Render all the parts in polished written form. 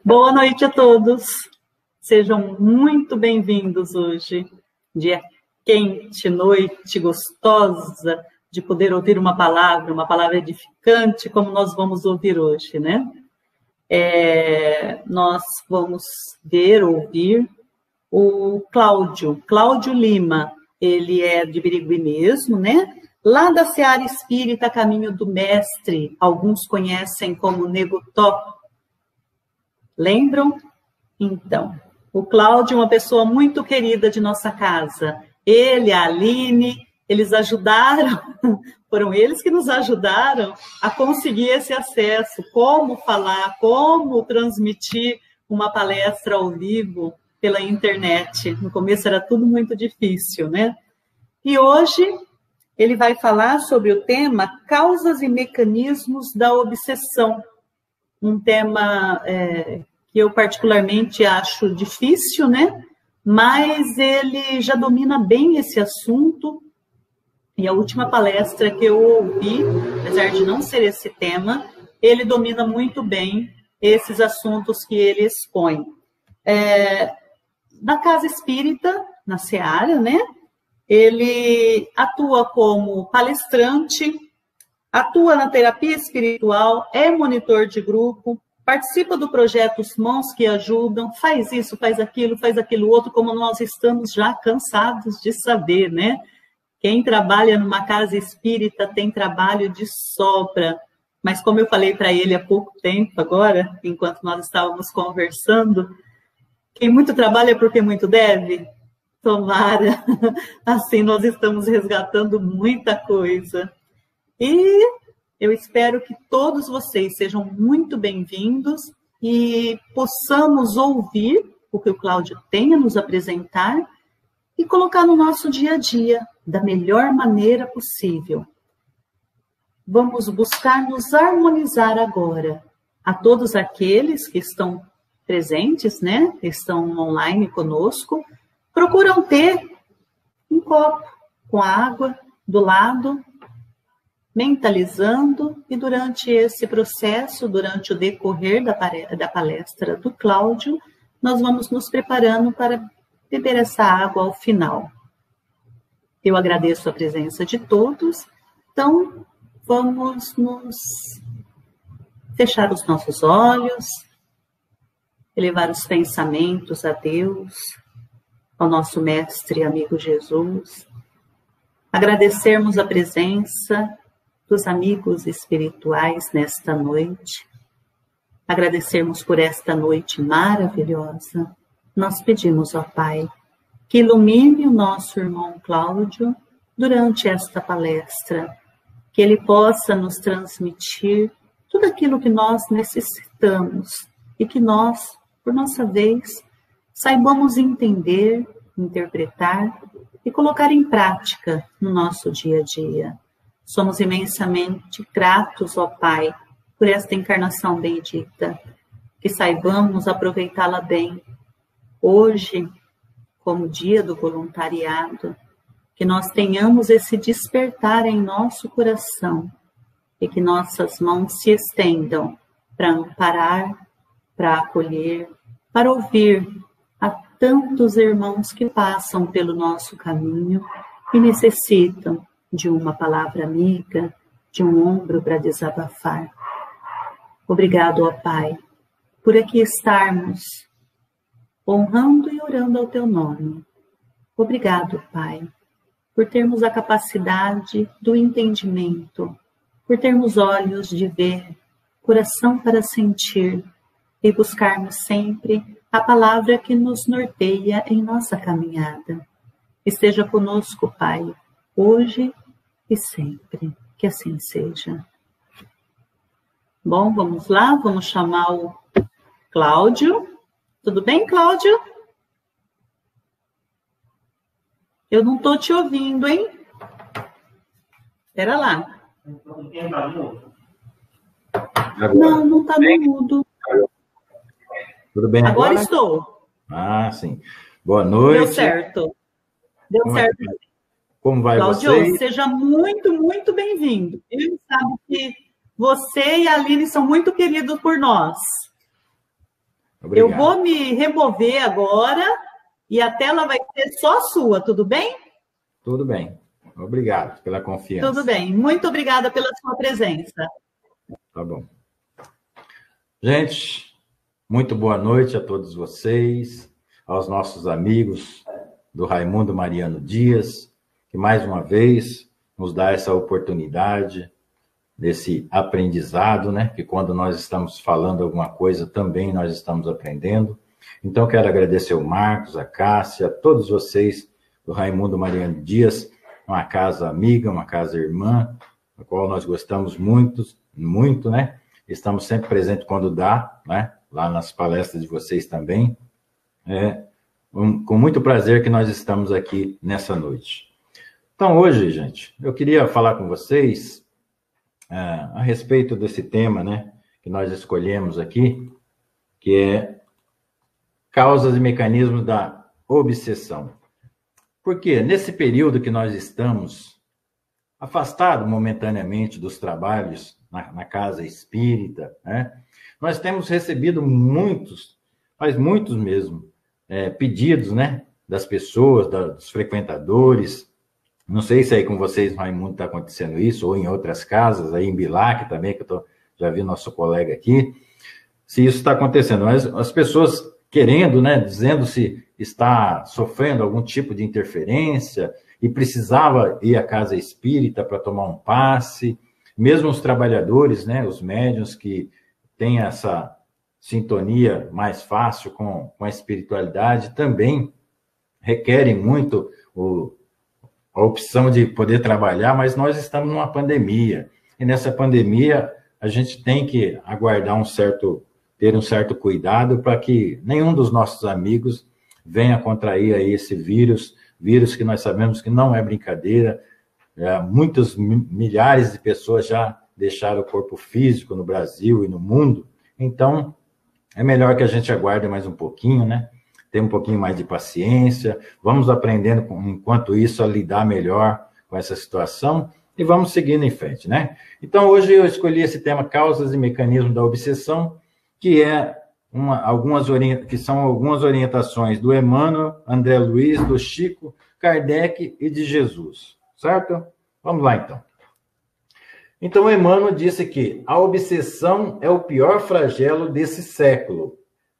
Boa noite a todos. Sejam muito bem-vindos hoje. Dia quente, noite gostosa de poder ouvir uma palavra edificante, como nós vamos ouvir hoje, né? Nós vamos ouvir o Cláudio Lima. Ele é de Birigui mesmo, né? Lá da Seara Espírita Caminho do Mestre, alguns conhecem como Nego Tó. Lembram? Então, o Cláudio é uma pessoa muito querida de nossa casa. Ele, a Aline, eles ajudaram, foram eles que nos ajudaram a conseguir esse acesso, como falar, como transmitir uma palestra ao vivo pela internet. No começo era tudo muito difícil, né? E hoje ele vai falar sobre o tema Causas e Mecanismos da Obsessão. Um tema que eu particularmente acho difícil, né? Mas ele já domina bem esse assunto. E a última palestra que eu ouvi, apesar de não ser esse tema, ele domina muito bem esses assuntos que ele expõe. Na Casa Espírita, na Seara, né? Ele atua como palestrante, atua na terapia espiritual, é monitor de grupo, participa do projeto Os Mãos que Ajudam, faz isso, faz aquilo outro, como nós estamos já cansados de saber, né? Quem trabalha numa casa espírita tem trabalho de sobra, mas como eu falei para ele há pouco tempo agora, enquanto nós estávamos conversando, quem muito trabalha é porque muito deve. Tomara, assim nós estamos resgatando muita coisa. E eu espero que todos vocês sejam muito bem-vindos e possamos ouvir o que o Cláudio tem a nos apresentar e colocar no nosso dia a dia da melhor maneira possível. Vamos buscar nos harmonizar agora. A todos aqueles que estão presentes, né, que estão online conosco, procuram ter um copo com água do lado, mentalizando, e durante esse processo, durante o decorrer da palestra do Cláudio, nós vamos nos preparando para beber essa água ao final. Eu agradeço a presença de todos, então vamos nos fechar os nossos olhos, elevar os pensamentos a Deus, ao nosso mestre e amigo Jesus, agradecermos a presença dos amigos espirituais nesta noite, agradecermos por esta noite maravilhosa. Nós pedimos ao Pai que ilumine o nosso irmão Cláudio durante esta palestra, que ele possa nos transmitir tudo aquilo que nós necessitamos e que nós, por nossa vez, saibamos entender, interpretar e colocar em prática no nosso dia a dia. Somos imensamente gratos, ó Pai, por esta encarnação bendita, que saibamos aproveitá-la bem. Hoje, como dia do voluntariado, que nós tenhamos esse despertar em nosso coração e que nossas mãos se estendam para amparar, para acolher, para ouvir a tantos irmãos que passam pelo nosso caminho e necessitam de uma palavra amiga, de um ombro para desabafar. Obrigado, ó Pai, por aqui estarmos honrando e orando ao Teu nome. Obrigado, Pai, por termos a capacidade do entendimento, por termos olhos de ver, coração para sentir e buscarmos sempre a palavra que nos norteia em nossa caminhada. Esteja conosco, Pai, hoje e sempre, que assim seja. Bom, vamos lá, vamos chamar o Cláudio. Tudo bem, Cláudio? Eu não estou te ouvindo, hein? Espera lá. Não, não está no mudo. Tudo bem agora? Agora estou. Ah, sim. Boa noite. Deu certo. Deu certo. Como vai Cláudio, você? Seja muito, muito bem-vindo. Ele sabe que você e a Aline são muito queridos por nós. Obrigado. Eu vou me remover agora e a tela vai ser só sua, tudo bem? Tudo bem. Obrigado pela confiança. Tudo bem. Muito obrigada pela sua presença. Tá bom. Gente, muito boa noite a todos vocês, aos nossos amigos do Raimundo Mariano Dias, que mais uma vez nos dá essa oportunidade desse aprendizado, né? Que quando nós estamos falando alguma coisa, também nós estamos aprendendo. Então, quero agradecer o Marcos, a Cássia, a todos vocês do Raimundo Mariano Dias, uma casa amiga, uma casa irmã, a qual nós gostamos muito, muito, né? Estamos sempre presentes quando dá, né? Lá nas palestras de vocês também. Com muito prazer que nós estamos aqui nessa noite. Então, hoje, gente, eu queria falar com vocês a respeito desse tema, né? Que nós escolhemos aqui, que é causas e mecanismos da obsessão. Porque nesse período que nós estamos afastados momentaneamente dos trabalhos na casa espírita, né, nós temos recebido muitos, mas muitos mesmo, pedidos, né, das pessoas, dos frequentadores. Não sei se aí com vocês, Raimundo, está acontecendo isso, ou em outras casas, aí em Bilac também, que já vi nosso colega aqui, se isso está acontecendo. Mas as pessoas querendo, né, dizendo se está sofrendo algum tipo de interferência e precisava ir à casa espírita para tomar um passe, mesmo os trabalhadores, né, os médiuns que têm essa sintonia mais fácil com a espiritualidade, também requerem muito a opção de poder trabalhar, mas nós estamos numa pandemia, e nessa pandemia a gente tem que aguardar ter um certo cuidado para que nenhum dos nossos amigos venha contrair aí esse vírus que nós sabemos que não é brincadeira. Muitos milhares de pessoas já deixaram o corpo físico no Brasil e no mundo, então é melhor que a gente aguarde mais um pouquinho, né? Ter um pouquinho mais de paciência, vamos aprendendo enquanto isso a lidar melhor com essa situação e vamos seguindo em frente, né? Então hoje eu escolhi esse tema, causas e mecanismos da obsessão, que são algumas orientações do Emmanuel, André Luiz, do Chico, Kardec e de Jesus, certo? Vamos lá, então. Então, Emmanuel disse que a obsessão é o pior flagelo desse século.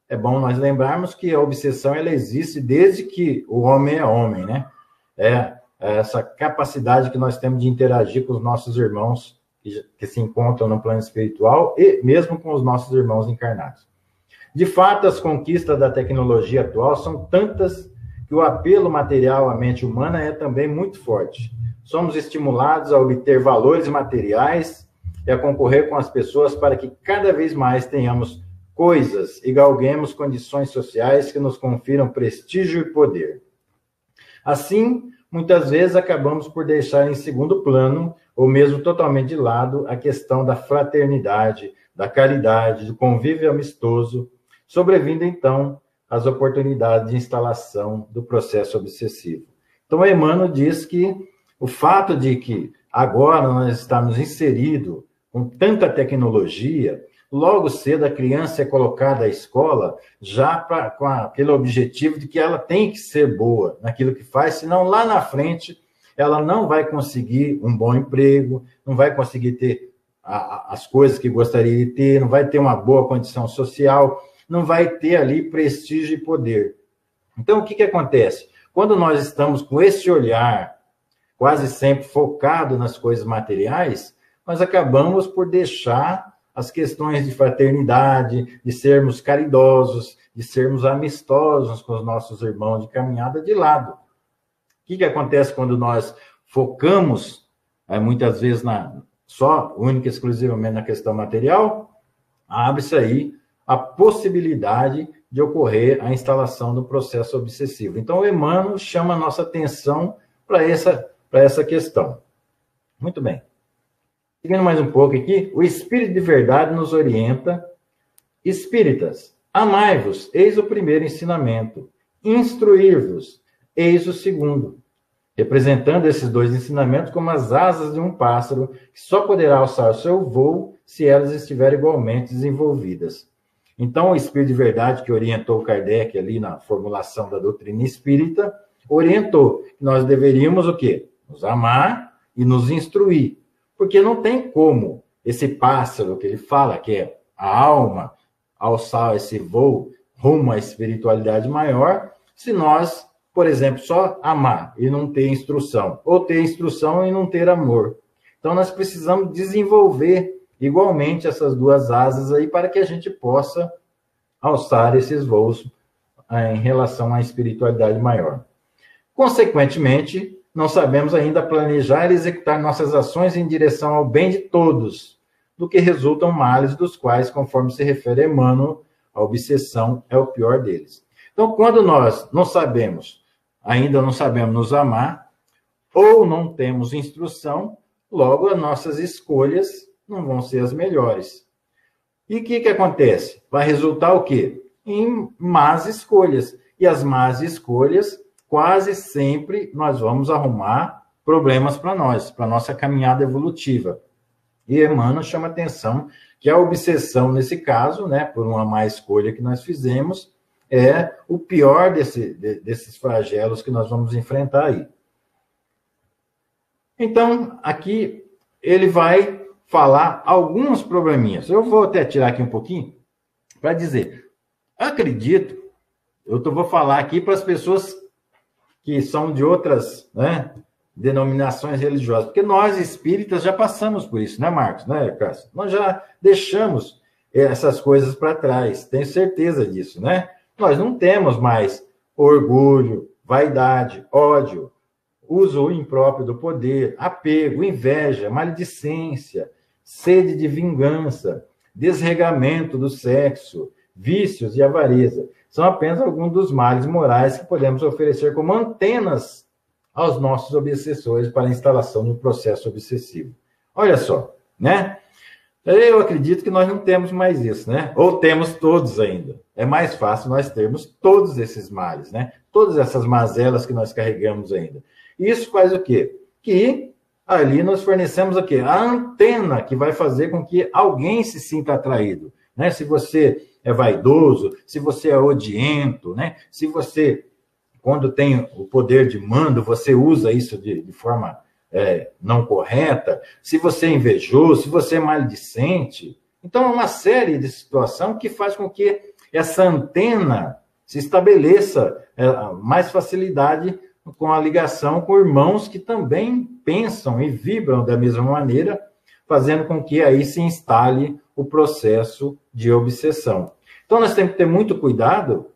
É bom nós lembrarmos que a obsessão ela existe desde que o homem é homem, né? É essa capacidade que nós temos de interagir com os nossos irmãos que se encontram no plano espiritual e mesmo com os nossos irmãos encarnados. De fato, as conquistas da tecnologia atual são tantas que o apelo material à mente humana é também muito forte. Somos estimulados a obter valores materiais e a concorrer com as pessoas para que cada vez mais tenhamos coisas e galguemos condições sociais que nos confiram prestígio e poder. Assim, muitas vezes acabamos por deixar em segundo plano, ou mesmo totalmente de lado, a questão da fraternidade, da caridade, do convívio amistoso, sobrevindo, então, as oportunidades de instalação do processo obsessivo. Então, Emmanuel diz que o fato de que agora nós estamos inseridos com tanta tecnologia, logo cedo a criança é colocada à escola já com aquele objetivo de que ela tem que ser boa naquilo que faz, senão lá na frente ela não vai conseguir um bom emprego, não vai conseguir ter as coisas que gostaria de ter, não vai ter uma boa condição social, não vai ter ali prestígio e poder. Então, o que acontece? Quando nós estamos com esse olhar quase sempre focado nas coisas materiais, nós acabamos por deixar as questões de fraternidade, de sermos caridosos, de sermos amistosos com os nossos irmãos de caminhada de lado. O que acontece quando nós focamos, muitas vezes, só, única e exclusivamente na questão material? Abre-se aí a possibilidade de ocorrer a instalação do processo obsessivo. Então, o Emmanuel chama a nossa atenção para essa questão. Muito bem. Seguindo mais um pouco aqui, o Espírito de Verdade nos orienta: espíritas, amai-vos, eis o primeiro ensinamento. Instruir-vos, eis o segundo. representando esses dois ensinamentos como as asas de um pássaro que só poderá alçar o seu voo se elas estiverem igualmente desenvolvidas. Então, o Espírito de Verdade que orientou Kardec ali na formulação da doutrina espírita, orientou que nós deveríamos o quê? Nos amar e nos instruir. Porque não tem como esse pássaro que ele fala, que é a alma, alçar esse voo rumo à espiritualidade maior, se nós, por exemplo, só amar e não ter instrução, ou ter instrução e não ter amor. Então, nós precisamos desenvolver igualmente essas duas asas aí para que a gente possa alçar esses voos em relação à espiritualidade maior. Consequentemente, não sabemos ainda planejar e executar nossas ações em direção ao bem de todos, do que resultam males dos quais, conforme se refere Emmanuel, a obsessão é o pior deles. Então, quando nós não sabemos, ainda não sabemos nos amar, ou não temos instrução, logo as nossas escolhas não vão ser as melhores. E o que acontece? Vai resultar o quê? Em más escolhas. E as más escolhas, quase sempre nós vamos arrumar problemas para nós, para a nossa caminhada evolutiva. E Emmanuel chama atenção que a obsessão, nesse caso, né, por uma má escolha que nós fizemos, é o pior desses flagelos que nós vamos enfrentar aí. Então, aqui ele vai falar alguns probleminhas. Eu vou até tirar aqui um pouquinho para dizer, acredito, vou falar aqui para as pessoas que são de outras, né, denominações religiosas, porque nós espíritas já passamos por isso, né, Marcos, né, Cássio? Nós já deixamos essas coisas para trás, tenho certeza disso, né? Nós não temos mais orgulho, vaidade, ódio, uso impróprio do poder, apego, inveja, maledicência, sede de vingança, desregamento do sexo, vícios e avareza. São apenas alguns dos males morais que podemos oferecer como antenas aos nossos obsessores para a instalação de um processo obsessivo. Olha só, né? Eu acredito que nós não temos mais isso, né? Ou temos todos ainda. É mais fácil nós termos todos esses males, né? Todas essas mazelas que nós carregamos ainda. Isso faz o quê? Que ali nós fornecemos o quê? A antena que vai fazer com que alguém se sinta atraído, né? Se você é vaidoso, se você é odiento, né? Se você, quando tem o poder de mando, você usa isso de forma não correta, se você é invejoso, se você é maledicente. Então, é uma série de situações que faz com que essa antena se estabeleça mais facilidade com a ligação com irmãos que também pensam e vibram da mesma maneira, fazendo com que aí se instale o processo de obsessão. Então, nós temos que ter muito cuidado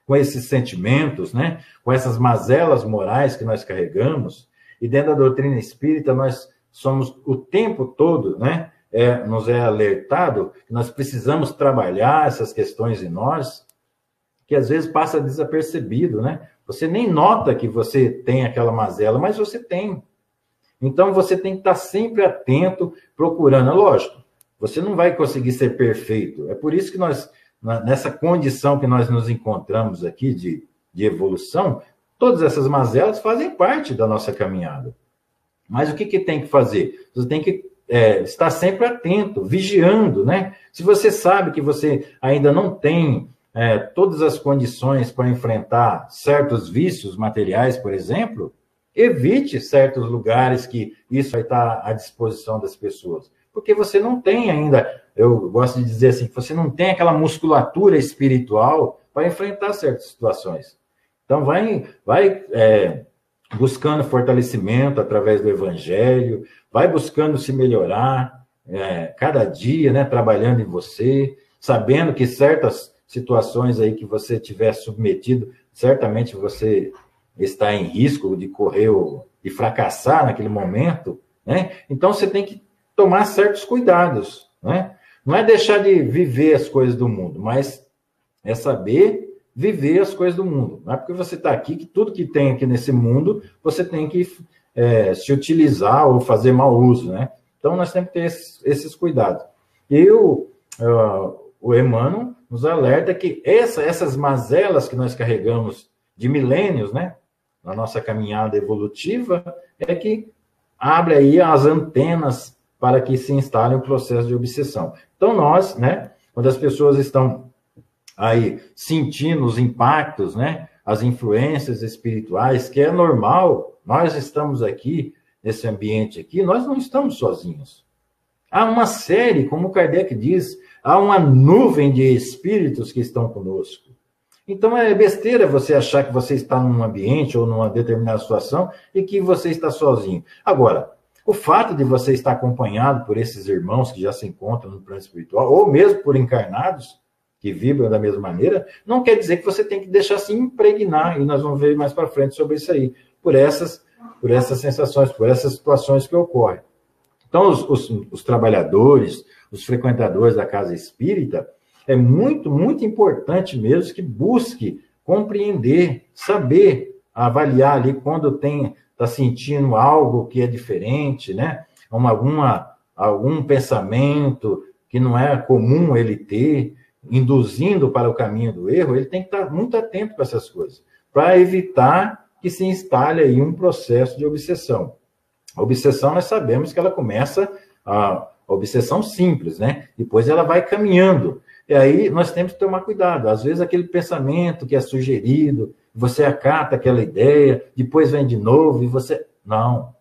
com esses sentimentos, né? Com essas mazelas morais que nós carregamos. E dentro da doutrina espírita, nós somos o tempo todo, né? Nos é alertado que nós precisamos trabalhar essas questões em nós, que às vezes passa desapercebido, né? Você nem nota que você tem aquela mazela, mas você tem. Então, você tem que estar sempre atento, procurando. Lógico, você não vai conseguir ser perfeito. É por isso que nós, nessa condição que nós nos encontramos aqui de evolução, todas essas mazelas fazem parte da nossa caminhada. Mas o que tem que fazer? Você tem que estar sempre atento, vigiando, né? Se você sabe que você ainda não tem todas as condições para enfrentar certos vícios materiais, por exemplo, evite certos lugares que isso vai estar à disposição das pessoas. Porque você não tem ainda, eu gosto de dizer assim, que você não tem aquela musculatura espiritual para enfrentar certas situações. Então, vai buscando fortalecimento através do Evangelho, vai buscando se melhorar cada dia, né, trabalhando em você, sabendo que certas situações aí que você tiver submetido, certamente você está em risco de correr e fracassar naquele momento, né? Então, você tem que tomar certos cuidados, né? Não é deixar de viver as coisas do mundo, mas é saber viver as coisas do mundo. Não é porque você está aqui que tudo que tem aqui nesse mundo você tem que se utilizar ou fazer mau uso, né? Então, nós temos que ter esses cuidados. E o Emmanuel nos alerta que essas mazelas que nós carregamos de milênios, né? na nossa caminhada evolutiva, é que abre aí as antenas para que se instale um processo de obsessão. Então, nós, né, quando as pessoas estão aí sentindo os impactos, né, as influências espirituais, que é normal, nós estamos aqui, nesse ambiente aqui, nós não estamos sozinhos. Há uma série, como Kardec diz, há uma nuvem de espíritos que estão conosco. Então, é besteira você achar que você está num ambiente ou numa determinada situação e que você está sozinho. Agora, o fato de você estar acompanhado por esses irmãos que já se encontram no plano espiritual, ou mesmo por encarnados que vibram da mesma maneira, não quer dizer que você tem que deixar se impregnar, e nós vamos ver mais para frente sobre isso aí, por essas sensações, por essas situações que ocorrem. Então, os trabalhadores, os frequentadores da casa espírita, é muito, muito importante mesmo que busque compreender, saber avaliar ali quando está sentindo algo que é diferente, né? Algum pensamento que não é comum ele ter, induzindo para o caminho do erro, ele tem que estar muito atento para essas coisas, para evitar que se instale aí um processo de obsessão. A obsessão, nós sabemos que ela começa, a obsessão simples, né? Depois ela vai caminhando. E aí nós temos que tomar cuidado. Às vezes aquele pensamento que é sugerido, você acata aquela ideia, depois vem de novo e você... Não.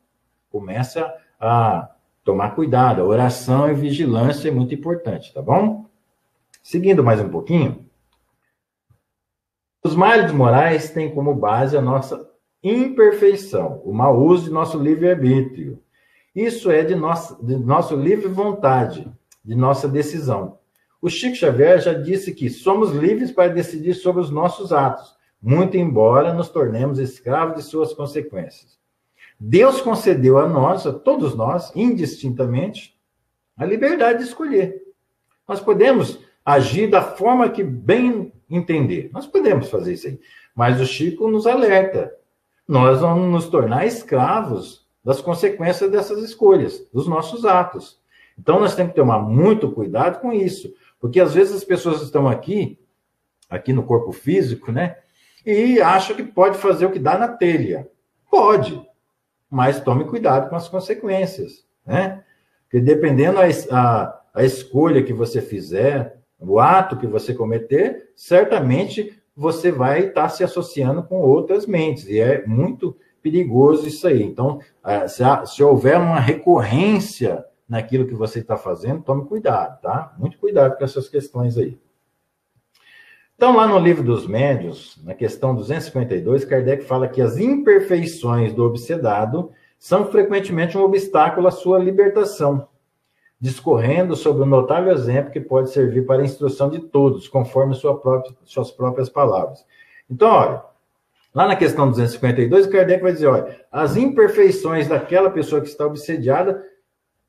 Começa a tomar cuidado. A oração e vigilância é muito importante, tá bom? Seguindo mais um pouquinho. Os males morais têm como base a nossa imperfeição, o mau uso de nosso livre-arbítrio. Isso é de nosso livre vontade, de nossa decisão. O Chico Xavier já disse que somos livres para decidir sobre os nossos atos, muito embora nos tornemos escravos de suas consequências. Deus concedeu a nós, a todos nós, indistintamente, a liberdade de escolher. Nós podemos agir da forma que bem entender. Nós podemos fazer isso aí. Mas o Chico nos alerta. Nós vamos nos tornar escravos das consequências dessas escolhas, dos nossos atos. Então, nós temos que tomar muito cuidado com isso. Porque, às vezes, as pessoas estão aqui no corpo físico, né? E acham que pode fazer o que dá na telha. Pode. Mas tome cuidado com as consequências, né? Porque, dependendo a escolha que você fizer, o ato que você cometer, certamente você vai estar se associando com outras mentes, e é muito perigoso isso aí. Então, se houver uma recorrência naquilo que você está fazendo, tome cuidado, tá? Muito cuidado com essas questões aí. Então, lá no Livro dos Médiuns, na questão 252, Kardec fala que as imperfeições do obsedado são frequentemente um obstáculo à sua libertação, discorrendo sobre um notável exemplo que pode servir para a instrução de todos, conforme suas próprias palavras. Então, olha, lá na questão 252, Kardec vai dizer, olha, as imperfeições daquela pessoa que está obsediada,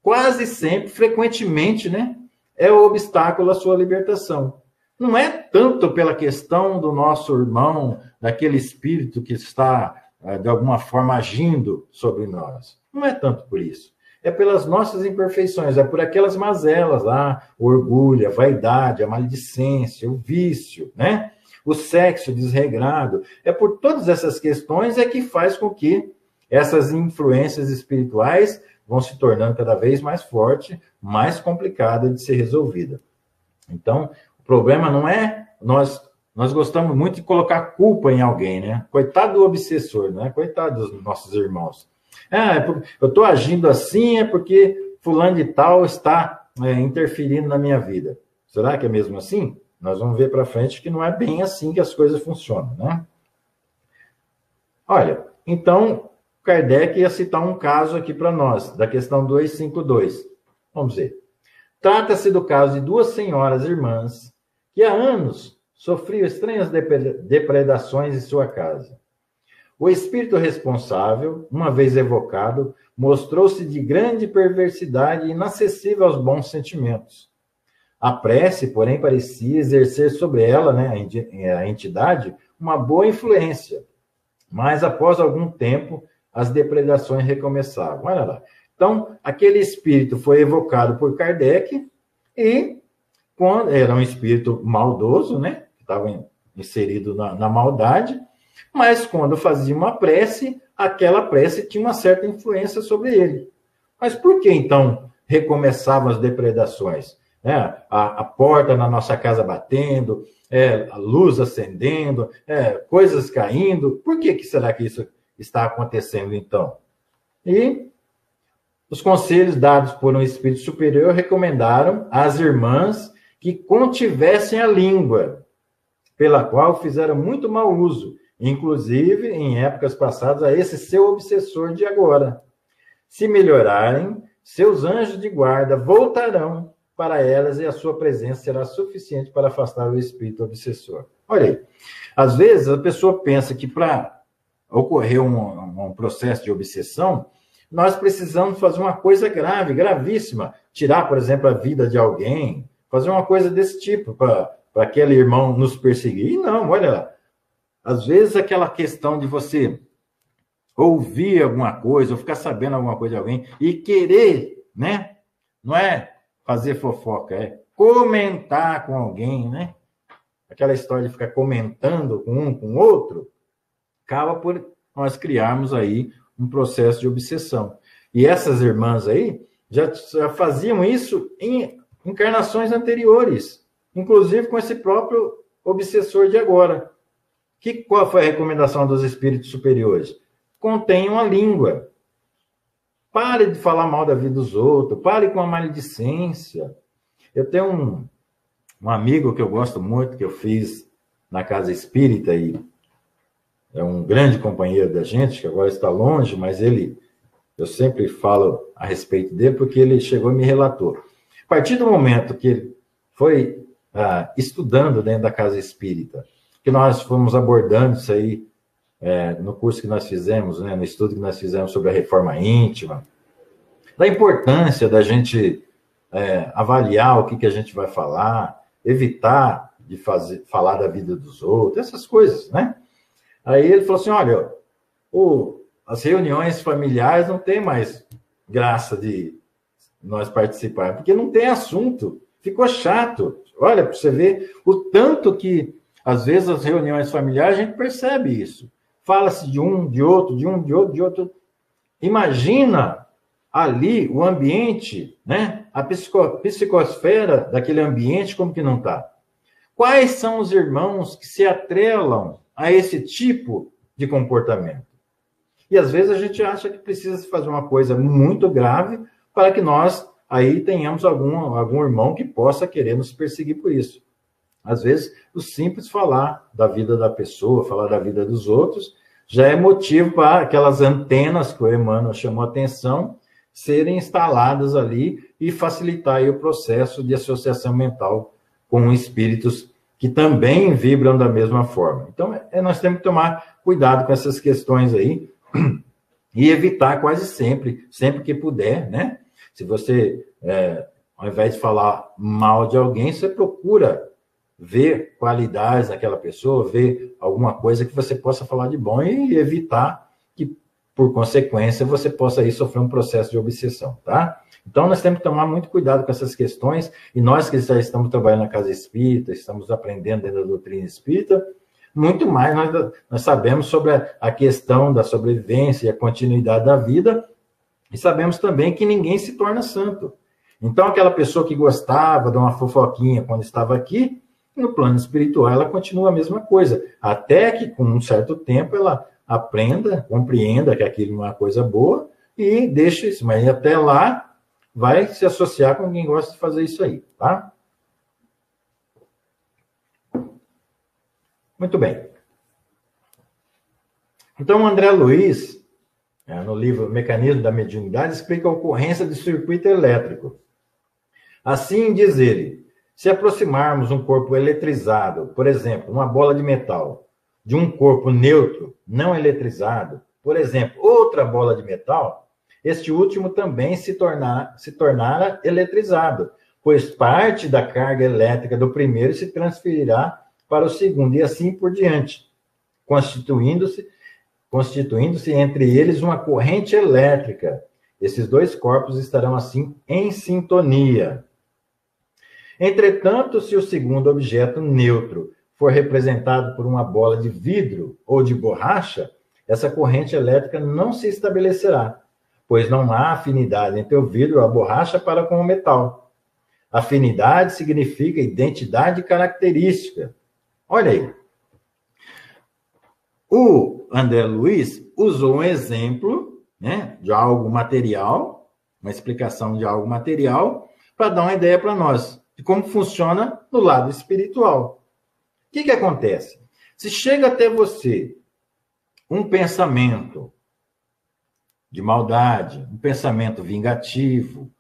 quase sempre, frequentemente, né, é o obstáculo à sua libertação. Não é tanto pela questão do nosso irmão, daquele espírito que está, de alguma forma, agindo sobre nós. Não é tanto por isso. É pelas nossas imperfeições, é por aquelas mazelas lá, o orgulho, a vaidade, a maledicência, o vício, né? O sexo desregrado. É por todas essas questões é que faz com que essas influências espirituais vão se tornando cada vez mais forte, mais complicada de ser resolvida. Então, o problema não é... Nós gostamos muito de colocar culpa em alguém, né? Coitado do obsessor, né? Coitado dos nossos irmãos. Eu estou agindo assim é porque fulano de tal está interferindo na minha vida. Será que é mesmo assim? Nós vamos ver para frente que não é bem assim que as coisas funcionam, né? Olha, então, Kardec ia citar um caso aqui para nós, da questão 252. Vamos ver. Trata-se do caso de duas senhoras irmãs que há anos sofriam estranhas depredações em sua casa. O espírito responsável, uma vez evocado, mostrou-se de grande perversidade e inacessível aos bons sentimentos. A prece, porém, parecia exercer sobre ela, né, a entidade, uma boa influência. Mas, após algum tempo, as depredações recomeçavam. Olha lá. Então, aquele espírito foi evocado por Kardec e, quando era um espírito maldoso, né, que estava inserido na maldade, Mas quando fazia uma prece, aquela prece tinha uma certa influência sobre ele. Mas por que, então, recomeçavam as depredações? A porta na nossa casa batendo, a luz acendendo, coisas caindo. Por que será que isso está acontecendo, então? E os conselhos dados por um espírito superior recomendaram às irmãs que contivessem a língua, pela qual fizeram muito mau uso, inclusive em épocas passadas, a esse seu obsessor de agora. Se melhorarem, seus anjos de guarda voltarão para elas e a sua presença será suficiente para afastar o espírito obsessor. Olha aí, às vezes a pessoa pensa que para ocorrer um processo de obsessão, nós precisamos fazer uma coisa grave, gravíssima, tirar, por exemplo, a vida de alguém, fazer uma coisa desse tipo para aquele irmão nos perseguir. E não, olha lá, às vezes aquela questão de você ouvir alguma coisa, ou ficar sabendo alguma coisa de alguém, e querer, né? Não é fazer fofoca, é comentar com alguém, né? Aquela história de ficar comentando com um, com o outro, acaba por nós criarmos aí um processo de obsessão. E essas irmãs aí já faziam isso em encarnações anteriores, inclusive com esse próprio obsessor de agora. Qual foi a recomendação dos espíritos superiores? Contenham a língua. Pare de falar mal da vida dos outros, pare com a maledicência. Eu tenho um amigo que eu gosto muito, que eu fiz na Casa Espírita, e é um grande companheiro da gente, que agora está longe, mas eu sempre falo a respeito dele, porque ele chegou e me relatou. A partir do momento que ele foi estudando dentro da Casa Espírita, que nós fomos abordando isso aí, no curso que nós fizemos, né, no estudo que nós fizemos sobre a reforma íntima, da importância da gente avaliar o que a gente vai falar, evitar de falar da vida dos outros, essas coisas, né? Aí ele falou assim, olha, as reuniões familiares não tem mais graça de nós participarmos, porque não tem assunto, ficou chato. Olha, para você ver o tanto que, às vezes, as reuniões familiares, a gente percebe isso. Fala-se de um, de outro, de um, de outro, de outro. Imagina ali o ambiente, né? A psicosfera daquele ambiente, como que não está? Quais são os irmãos que se atrelam a esse tipo de comportamento? E às vezes a gente acha que precisa se fazer uma coisa muito grave para que nós aí tenhamos algum irmão que possa querer nos perseguir por isso. Às vezes, o simples falar da vida da pessoa, falar da vida dos outros, já é motivo para aquelas antenas que o Emmanuel chamou a atenção serem instaladas ali e facilitar aí o processo de associação mental com espíritos que também vibram da mesma forma. Então, nós temos que tomar cuidado com essas questões aí e evitar quase sempre que puder, né? Se você, ao invés de falar mal de alguém, você procura ver qualidades daquela pessoa, ver alguma coisa que você possa falar de bom e evitar que, por consequência, você possa aí sofrer um processo de obsessão, tá? Então, nós temos que tomar muito cuidado com essas questões, e nós que já estamos trabalhando na Casa Espírita, estamos aprendendo dentro da doutrina espírita, muito mais nós sabemos sobre a questão da sobrevivência e a continuidade da vida, e sabemos também que ninguém se torna santo. Então, aquela pessoa que gostava de uma fofoquinha quando estava aqui, no plano espiritual ela continua a mesma coisa, até que com um certo tempo ela aprenda, compreenda que aquilo é uma coisa boa e deixe isso, mas até lá vai se associar com quem gosta de fazer isso aí, tá? Muito bem. Então, o André Luiz, no livro Mecanismo da Mediunidade, explica a ocorrência de circuito elétrico. Assim diz ele, se aproximarmos um corpo eletrizado, por exemplo, uma bola de metal, de um corpo neutro, não eletrizado, por exemplo, outra bola de metal, este último também se tornará eletrizado, pois parte da carga elétrica do primeiro se transferirá para o segundo, e assim por diante, constituindo-se entre eles uma corrente elétrica. Esses dois corpos estarão assim em sintonia. Entretanto, se o segundo objeto neutro for representado por uma bola de vidro ou de borracha, essa corrente elétrica não se estabelecerá, pois não há afinidade entre o vidro ou a borracha para com o metal. Afinidade significa identidade característica. Olha aí. O André Luiz usou um exemplo, né, de algo material, uma explicação de algo material, para dar uma ideia para nós de como funciona no lado espiritual. O que acontece? Se chega até você um pensamento de maldade, um pensamento vingativo,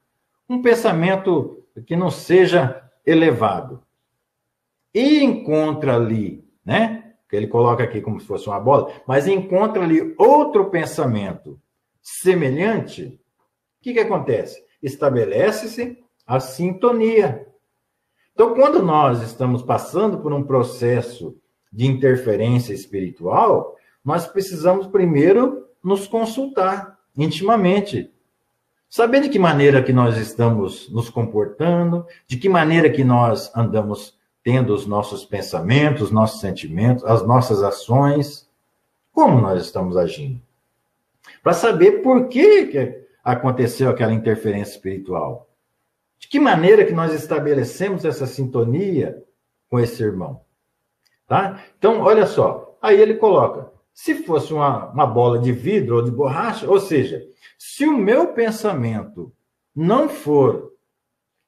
um pensamento que não seja elevado, e encontra ali, né, que ele coloca aqui como se fosse uma bola, mas encontra ali outro pensamento semelhante, o que acontece? Estabelece-se a sintonia. Então, quando nós estamos passando por um processo de interferência espiritual, nós precisamos primeiro nos consultar intimamente. Saber de que maneira que nós estamos nos comportando, de que maneira que nós andamos tendo os nossos pensamentos, os nossos sentimentos, as nossas ações, como nós estamos agindo. Para saber por que aconteceu aquela interferência espiritual. De que maneira que nós estabelecemos essa sintonia com esse irmão. Tá? Então, olha só. Aí ele coloca, se fosse uma bola de vidro ou de borracha, ou seja, se o meu pensamento não for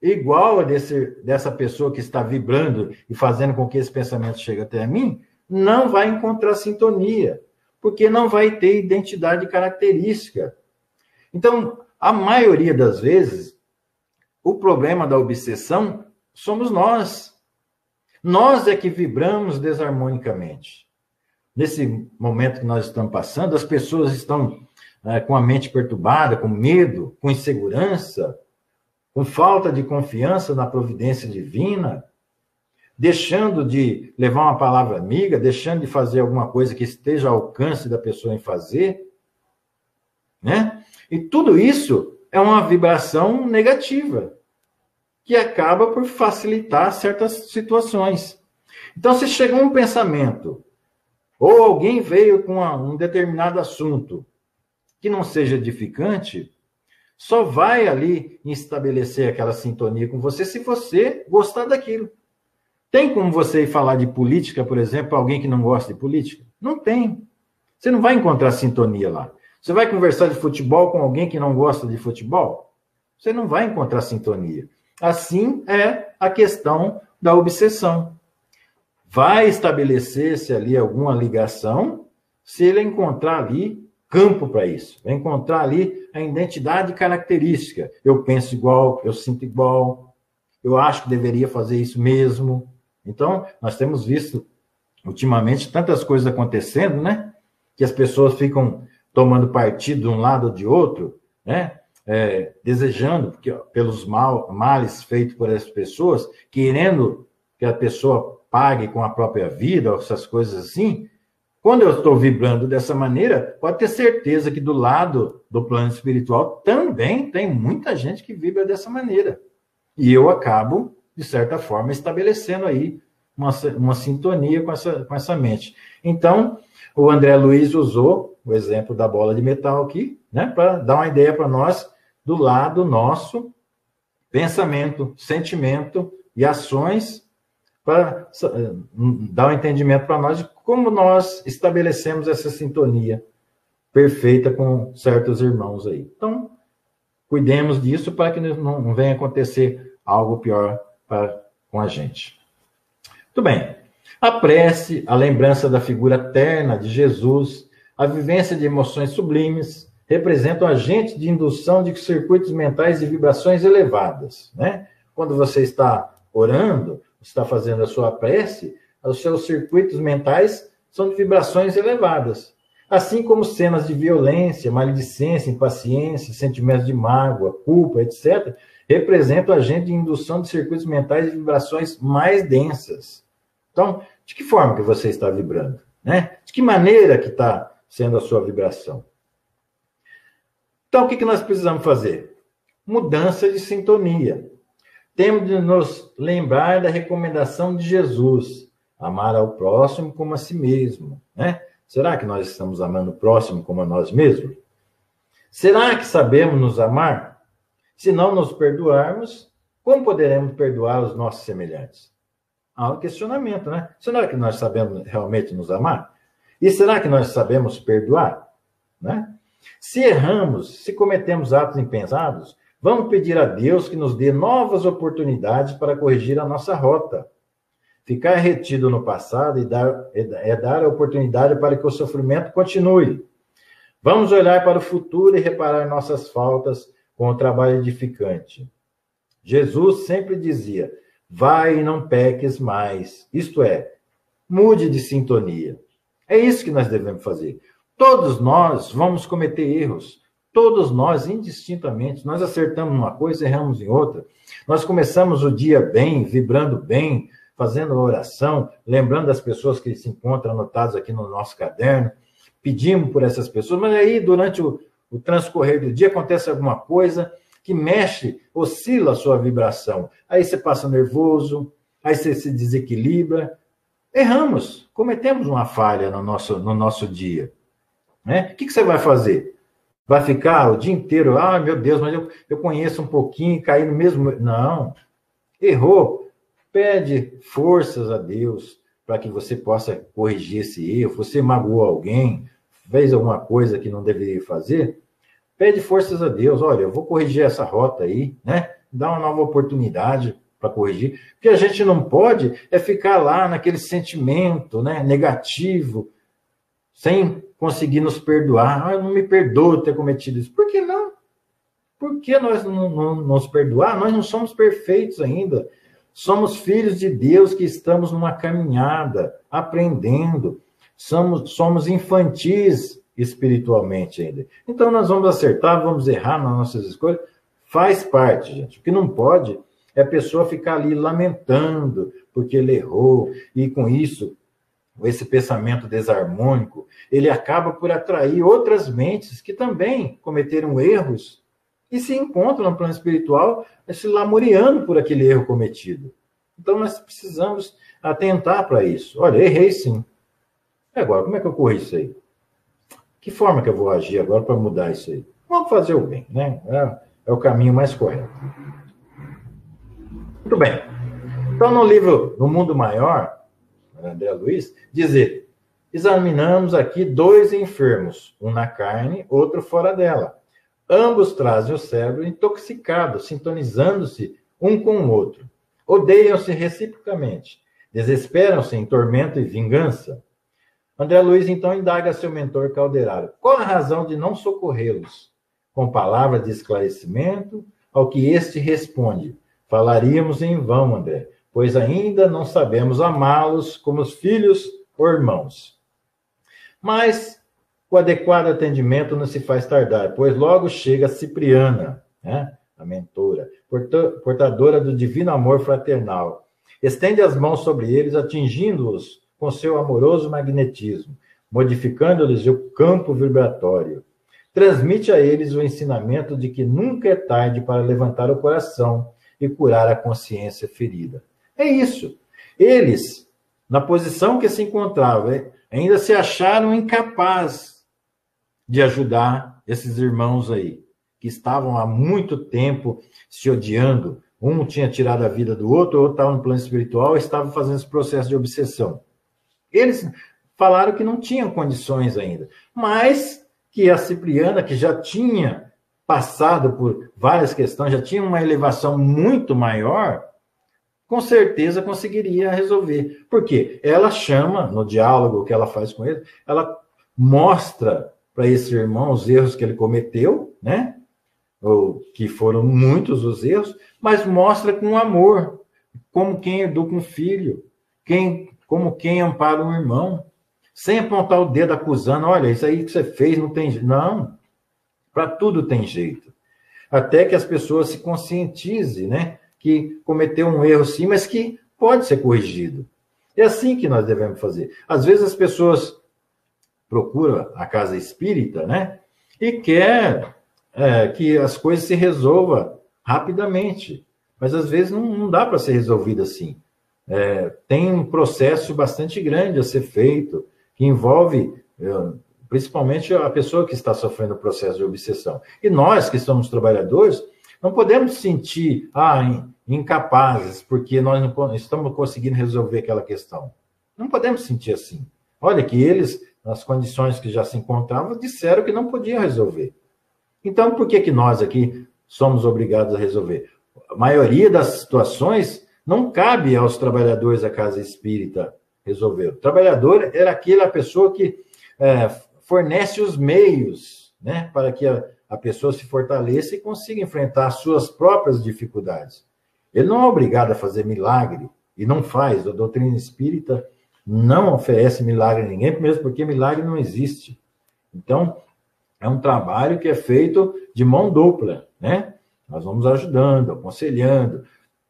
igual a dessa pessoa que está vibrando e fazendo com que esse pensamento chegue até mim, não vai encontrar sintonia, porque não vai ter identidade característica. Então, a maioria das vezes, o problema da obsessão somos nós. Nós é que vibramos desarmonicamente. Nesse momento que nós estamos passando, as pessoas estão com a mente perturbada, com medo, com insegurança, com falta de confiança na providência divina, deixando de levar uma palavra amiga, deixando de fazer alguma coisa que esteja ao alcance da pessoa em fazer, né? E tudo isso é uma vibração negativa, que acaba por facilitar certas situações. Então, se chegou um pensamento, ou alguém veio com um determinado assunto que não seja edificante, só vai ali estabelecer aquela sintonia com você se você gostar daquilo. Tem como você ir falar de política, por exemplo, para alguém que não gosta de política? Não tem. Você não vai encontrar sintonia lá. Você vai conversar de futebol com alguém que não gosta de futebol? Você não vai encontrar sintonia. Assim é a questão da obsessão. Vai estabelecer-se ali alguma ligação se ele encontrar ali campo para isso. Vai encontrar ali a identidade característica. Eu penso igual, eu sinto igual, eu acho que deveria fazer isso mesmo. Então, nós temos visto ultimamente tantas coisas acontecendo, né? Que as pessoas ficam tomando partido de um lado ou de outro, né? Desejando pelos males feitos por essas pessoas, querendo que a pessoa pague com a própria vida, essas coisas assim. Quando eu estou vibrando dessa maneira, pode ter certeza que do lado do plano espiritual também tem muita gente que vibra dessa maneira. E eu acabo, de certa forma, estabelecendo aí uma sintonia com essa mente. Então, o André Luiz usou o exemplo da bola de metal aqui, né, para dar uma ideia para nós do lado nosso pensamento, sentimento e ações, para dar um entendimento para nós de como nós estabelecemos essa sintonia perfeita com certos irmãos aí. Então, cuidemos disso para que não venha acontecer algo pior com a gente. Muito bem. A prece, a lembrança da figura terna de Jesus, a vivência de emoções sublimes, representam agentes de indução de circuitos mentais de vibrações elevadas, né? Quando você está orando, está fazendo a sua prece, os seus circuitos mentais são de vibrações elevadas. Assim como cenas de violência, maledicência, impaciência, sentimentos de mágoa, culpa, etc., representam agentes de indução de circuitos mentais de vibrações mais densas. Então, de que forma que você está vibrando? Né? De que maneira que está sendo a sua vibração? Então, o que nós precisamos fazer? Mudança de sintonia. Temos de nos lembrar da recomendação de Jesus. Amar ao próximo como a si mesmo, né? Será que nós estamos amando o próximo como a nós mesmos? Será que sabemos nos amar? Se não nos perdoarmos, como poderemos perdoar os nossos semelhantes? Há um questionamento, né? Será que nós sabemos realmente nos amar? E será que nós sabemos perdoar? Né? Se erramos, se cometemos atos impensados, vamos pedir a Deus que nos dê novas oportunidades para corrigir a nossa rota. Ficar retido no passado é dar a oportunidade para que o sofrimento continue. Vamos olhar para o futuro e reparar nossas faltas com o trabalho edificante. Jesus sempre dizia: vai e não peques mais. Isto é, mude de sintonia. É isso que nós devemos fazer. Todos nós vamos cometer erros. Todos nós, indistintamente, nós acertamos uma coisa, erramos em outra. Nós começamos o dia bem, vibrando bem, fazendo oração, lembrando das pessoas que se encontram anotadas aqui no nosso caderno, pedimos por essas pessoas, mas aí, durante o transcorrer do dia, acontece alguma coisa que mexe, oscila a sua vibração. Aí você passa nervoso, aí você se desequilibra. Erramos, cometemos uma falha no nosso dia. Né? O que você vai fazer? Vai ficar o dia inteiro, meu Deus, mas eu conheço um pouquinho, caí no mesmo... Não, errou. Pede forças a Deus para que você possa corrigir esse erro. Você magoou alguém, fez alguma coisa que não deveria fazer, pede forças a Deus. Olha, eu vou corrigir essa rota aí, né? Dá uma nova oportunidade para corrigir. O que a gente não pode é ficar lá naquele sentimento, né, negativo, sem conseguir nos perdoar. Eu não me perdoo ter cometido isso. Por que não? Por que nós não nos perdoar? Nós não somos perfeitos ainda. Somos filhos de Deus que estamos numa caminhada, aprendendo. Somos infantis espiritualmente ainda. Então nós vamos acertar, vamos errar nas nossas escolhas. Faz parte, gente. O que não pode é a pessoa ficar ali lamentando porque ele errou. E com isso, esse pensamento desarmônico, ele acaba por atrair outras mentes que também cometeram erros e se encontram no plano espiritual se lamuriando por aquele erro cometido. Então, nós precisamos atentar para isso. Olha, errei sim. E agora, como é que eu corro isso aí? Que forma que eu vou agir agora para mudar isso aí? Vamos fazer o bem, né? É o caminho mais correto. Muito bem. Então, no livro No Mundo Maior, André Luiz, diz ele: examinamos aqui dois enfermos, um na carne, outro fora dela. Ambos trazem o cérebro intoxicado, sintonizando-se um com o outro. Odeiam-se reciprocamente, desesperam-se em tormento e vingança. André Luiz, então, indaga seu mentor Calderaro: qual a razão de não socorrê-los? Com palavras de esclarecimento, ao que este responde: falaríamos em vão, André, pois ainda não sabemos amá-los como os filhos ou irmãos. Mas o adequado atendimento não se faz tardar, pois logo chega Cipriana, né, a mentora, portadora do divino amor fraternal. Estende as mãos sobre eles, atingindo-os com seu amoroso magnetismo, modificando-lhes o campo vibratório. Transmite a eles o ensinamento de que nunca é tarde para levantar o coração e curar a consciência ferida. É isso. Eles, na posição que se encontravam, ainda se acharam incapazes de ajudar esses irmãos aí, que estavam há muito tempo se odiando. Um tinha tirado a vida do outro, o outro estava no plano espiritual e estava fazendo esse processo de obsessão. Eles falaram que não tinham condições ainda, mas que a Cipriana, que já tinha passado por várias questões, já tinha uma elevação muito maior, com certeza conseguiria resolver. Por quê? Ela chama, no diálogo que ela faz com ele, ela mostra para esse irmão os erros que ele cometeu, né? Ou que foram muitos os erros, mas mostra com amor, como quem educa um filho, como quem ampara um irmão, sem apontar o dedo acusando: olha, isso aí que você fez não tem jeito. Não, para tudo tem jeito. Até que as pessoas se conscientizem, né? Que cometeu um erro sim, mas que pode ser corrigido. É assim que nós devemos fazer. Às vezes as pessoas procuram a casa espírita, né? E quer que as coisas se resolvam rapidamente. Mas às vezes não dá para ser resolvido assim. tem um processo bastante grande a ser feito, que envolve principalmente a pessoa que está sofrendo o processo de obsessão. E nós, que somos trabalhadores, não podemos sentir incapazes, porque nós não estamos conseguindo resolver aquela questão. Não podemos sentir assim. Olha que eles, nas condições que já se encontravam, disseram que não podiam resolver. Então, por que nós aqui somos obrigados a resolver? A maioria das situações não cabe aos trabalhadores da casa espírita resolver. O trabalhador era aquela pessoa que fornece os meios, né, para que a pessoa se fortaleça e consiga enfrentar as suas próprias dificuldades. Ele não é obrigado a fazer milagre, e não faz. A doutrina espírita não oferece milagre a ninguém, mesmo porque milagre não existe. Então, é um trabalho que é feito de mão dupla, né? Nós vamos ajudando, aconselhando,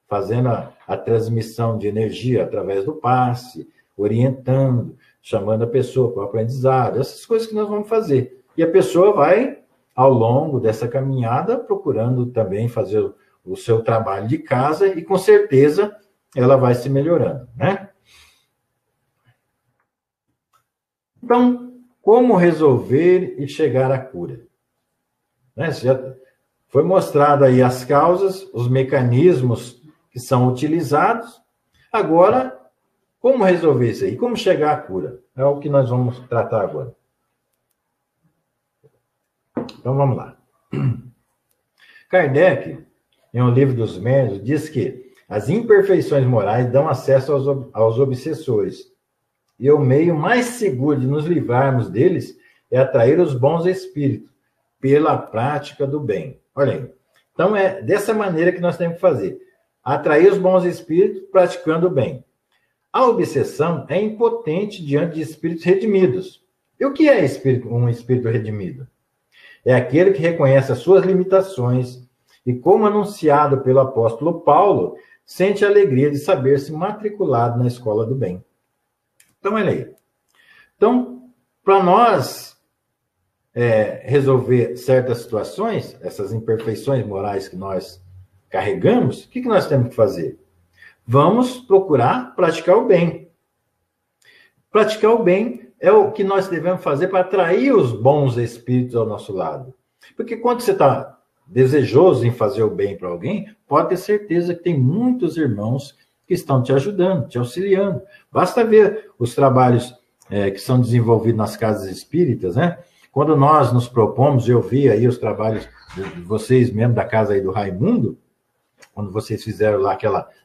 fazendo a transmissão de energia através do passe, orientando, chamando a pessoa para o aprendizado, essas coisas que nós vamos fazer. E a pessoa vai, ao longo dessa caminhada, procurando também fazer o seu trabalho de casa e, com certeza, ela vai se melhorando, né? Então, como resolver e chegar à cura? Né? Já foi mostrado aí as causas, os mecanismos que são utilizados. Agora, como resolver isso aí? Como chegar à cura? É o que nós vamos tratar agora. Então, vamos lá. Kardec, em um livro dos médiuns, diz que as imperfeições morais dão acesso aos obsessores. E o meio mais seguro de nos livrarmos deles é atrair os bons espíritos pela prática do bem. Olha aí. Então, é dessa maneira que nós temos que fazer. Atrair os bons espíritos praticando o bem. A obsessão é impotente diante de espíritos redimidos. E o que é um espírito redimido? É aquele que reconhece as suas limitações e, como anunciado pelo apóstolo Paulo, sente a alegria de saber-se matriculado na escola do bem. Então, olha aí. Então, para nós resolver certas situações, essas imperfeições morais que nós carregamos, o que nós temos que fazer? Vamos procurar praticar o bem. Praticar o bem é o que nós devemos fazer para atrair os bons espíritos ao nosso lado. Porque quando você está desejoso em fazer o bem para alguém, pode ter certeza que tem muitos irmãos que estão te ajudando, te auxiliando. Basta ver os trabalhos que são desenvolvidos nas casas espíritas, né? Quando nós nos propomos, eu vi aí os trabalhos de vocês mesmo, da casa aí do Raimundo, quando vocês fizeram lá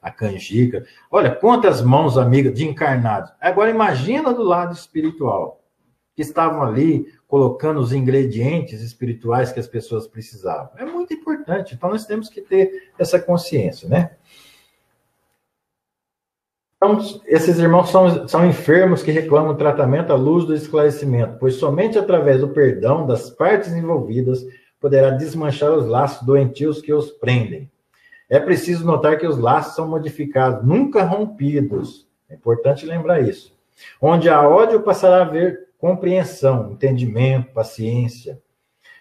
a canjica. Olha, quantas mãos amigas de encarnados. Agora imagina do lado espiritual, que estavam ali colocando os ingredientes espirituais que as pessoas precisavam. É muito importante. Então, nós temos que ter essa consciência, né? Então, esses irmãos são enfermos que reclamam tratamento à luz do esclarecimento, pois somente através do perdão das partes envolvidas poderá desmanchar os laços doentios que os prendem. É preciso notar que os laços são modificados, nunca rompidos. É importante lembrar isso. Onde há ódio, passará a haver compreensão, entendimento, paciência.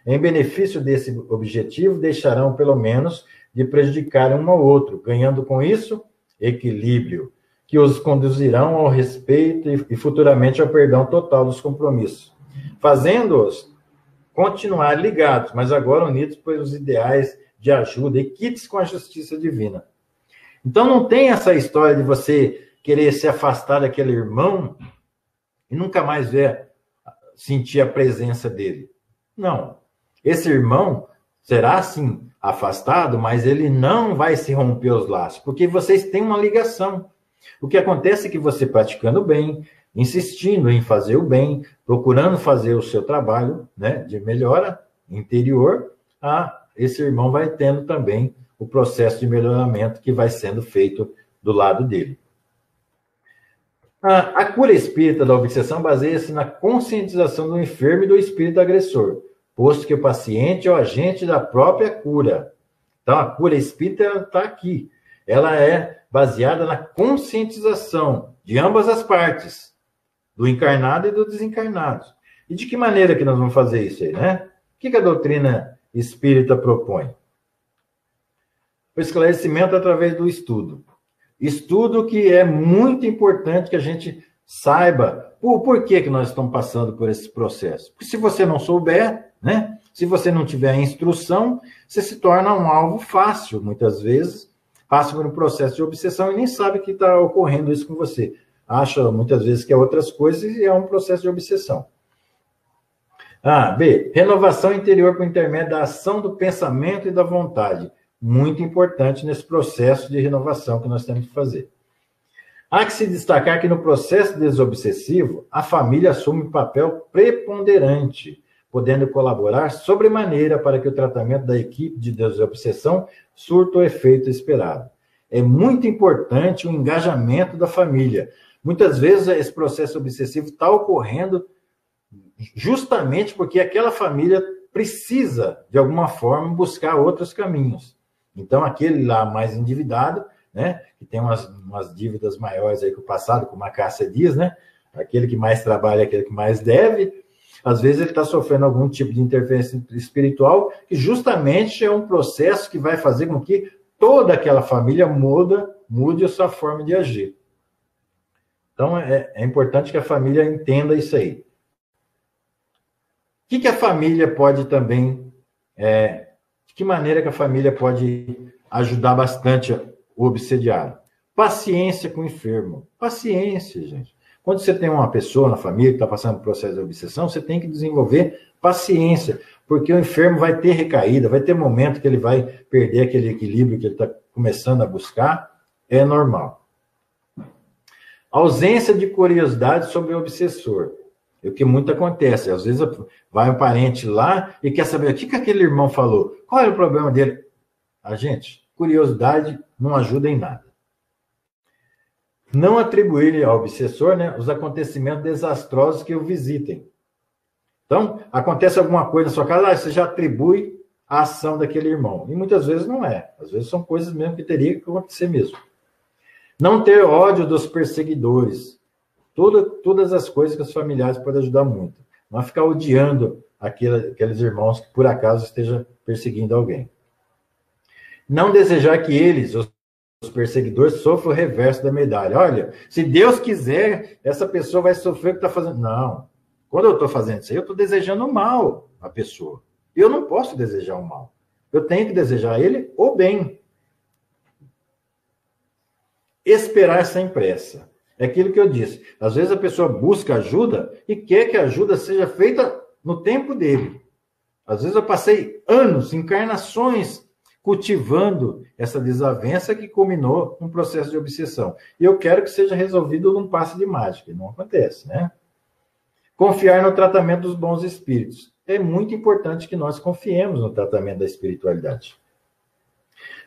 Em benefício desse objetivo, deixarão, pelo menos, de prejudicar um ao outro, ganhando com isso equilíbrio, que os conduzirão ao respeito e futuramente ao perdão total dos compromissos, fazendo-os continuar ligados, mas agora unidos pelos ideais de ajuda e quites com a justiça divina. Então não tem essa história de você querer se afastar daquele irmão e nunca mais sentir a presença dele. Não. Esse irmão será, sim, afastado, mas ele não vai se romper os laços, porque vocês têm uma ligação. O que acontece é que você praticando o bem, insistindo em fazer o bem, procurando fazer o seu trabalho, né, de melhora interior, esse irmão vai tendo também o processo de melhoramento que vai sendo feito do lado dele. A cura espírita da obsessão baseia-se na conscientização do enfermo e do espírito agressor, posto que o paciente é o agente da própria cura. Então, a cura espírita está aqui. Ela é baseada na conscientização de ambas as partes, do encarnado e do desencarnado. E de que maneira que nós vamos fazer isso aí, né? O que a doutrina espírita propõe? O esclarecimento através do estudo. Estudo que é muito importante que a gente saiba o porquê que nós estamos passando por esse processo. Porque se você não souber, né? Se você não tiver a instrução, você se torna um alvo fácil, muitas vezes, passa por um processo de obsessão e nem sabe que está ocorrendo isso com você. Acha muitas vezes que é outras coisas e é um processo de obsessão. B. Renovação interior por intermédio da ação do pensamento e da vontade. Muito importante nesse processo de renovação que nós temos que fazer. Há que se destacar que no processo desobsessivo, a família assume um papel preponderante, podendo colaborar sobremaneira para que o tratamento da equipe de desobsessão surta o efeito esperado. É muito importante o engajamento da família. Muitas vezes esse processo obsessivo está ocorrendo justamente porque aquela família precisa, de alguma forma, buscar outros caminhos. Então, aquele lá mais endividado, né, que tem umas dívidas maiores aí que o passado, como a Cássia diz, né, aquele que mais trabalha é aquele que mais deve, às vezes ele está sofrendo algum tipo de interferência espiritual, que justamente é um processo que vai fazer com que toda aquela família mude a sua forma de agir. Então, é importante que a família entenda isso aí. O que a família pode também... de que maneira que a família pode ajudar bastante o obsediado? Paciência com o enfermo. Paciência, gente. Quando você tem uma pessoa na família que está passando por processo de obsessão, você tem que desenvolver paciência, porque o enfermo vai ter recaída, vai ter momento que ele vai perder aquele equilíbrio que ele está começando a buscar, é normal. Ausência de curiosidade sobre o obsessor. É o que muito acontece. Às vezes vai um parente lá e quer saber o que aquele irmão falou. Qual é o problema dele? Gente, curiosidade não ajuda em nada. Não atribuir ao obsessor, né, os acontecimentos desastrosos que o visitem. Então, acontece alguma coisa na sua casa, você já atribui a ação daquele irmão. E muitas vezes não é. Às vezes são coisas mesmo que teria que acontecer mesmo. Não ter ódio dos perseguidores. Todas as coisas que os familiares podem ajudar muito. Não ficar odiando aqueles irmãos que por acaso estejam perseguindo alguém. Não desejar que eles, os perseguidores, sofram o reverso da medalha. Olha, se Deus quiser, essa pessoa vai sofrer o que está fazendo. Não. Quando eu estou fazendo isso aí, eu estou desejando o mal à pessoa. Eu não posso desejar o mal. Eu tenho que desejar a ele o bem. Esperar sem pressa. É aquilo que eu disse. Às vezes a pessoa busca ajuda e quer que a ajuda seja feita no tempo dele. Às vezes eu passei anos, encarnações, cultivando essa desavença que culminou num processo de obsessão. E eu quero que seja resolvido num passe de mágica. E não acontece, né? Confiar no tratamento dos bons espíritos. É muito importante que nós confiemos no tratamento da espiritualidade.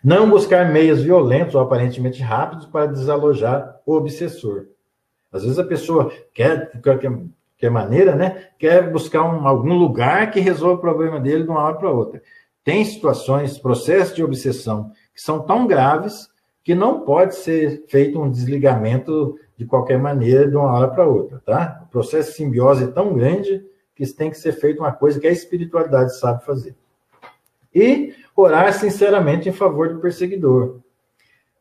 Não buscar meios violentos ou aparentemente rápidos para desalojar o obsessor. Às vezes a pessoa quer maneira, né? Quer buscar algum lugar que resolva o problema dele de uma hora para outra. Tem situações, processos de obsessão, que são tão graves que não pode ser feito um desligamento de qualquer maneira de uma hora para outra, tá? O processo de simbiose é tão grande que isso tem que ser feito uma coisa que a espiritualidade sabe fazer. E orar sinceramente em favor do perseguidor.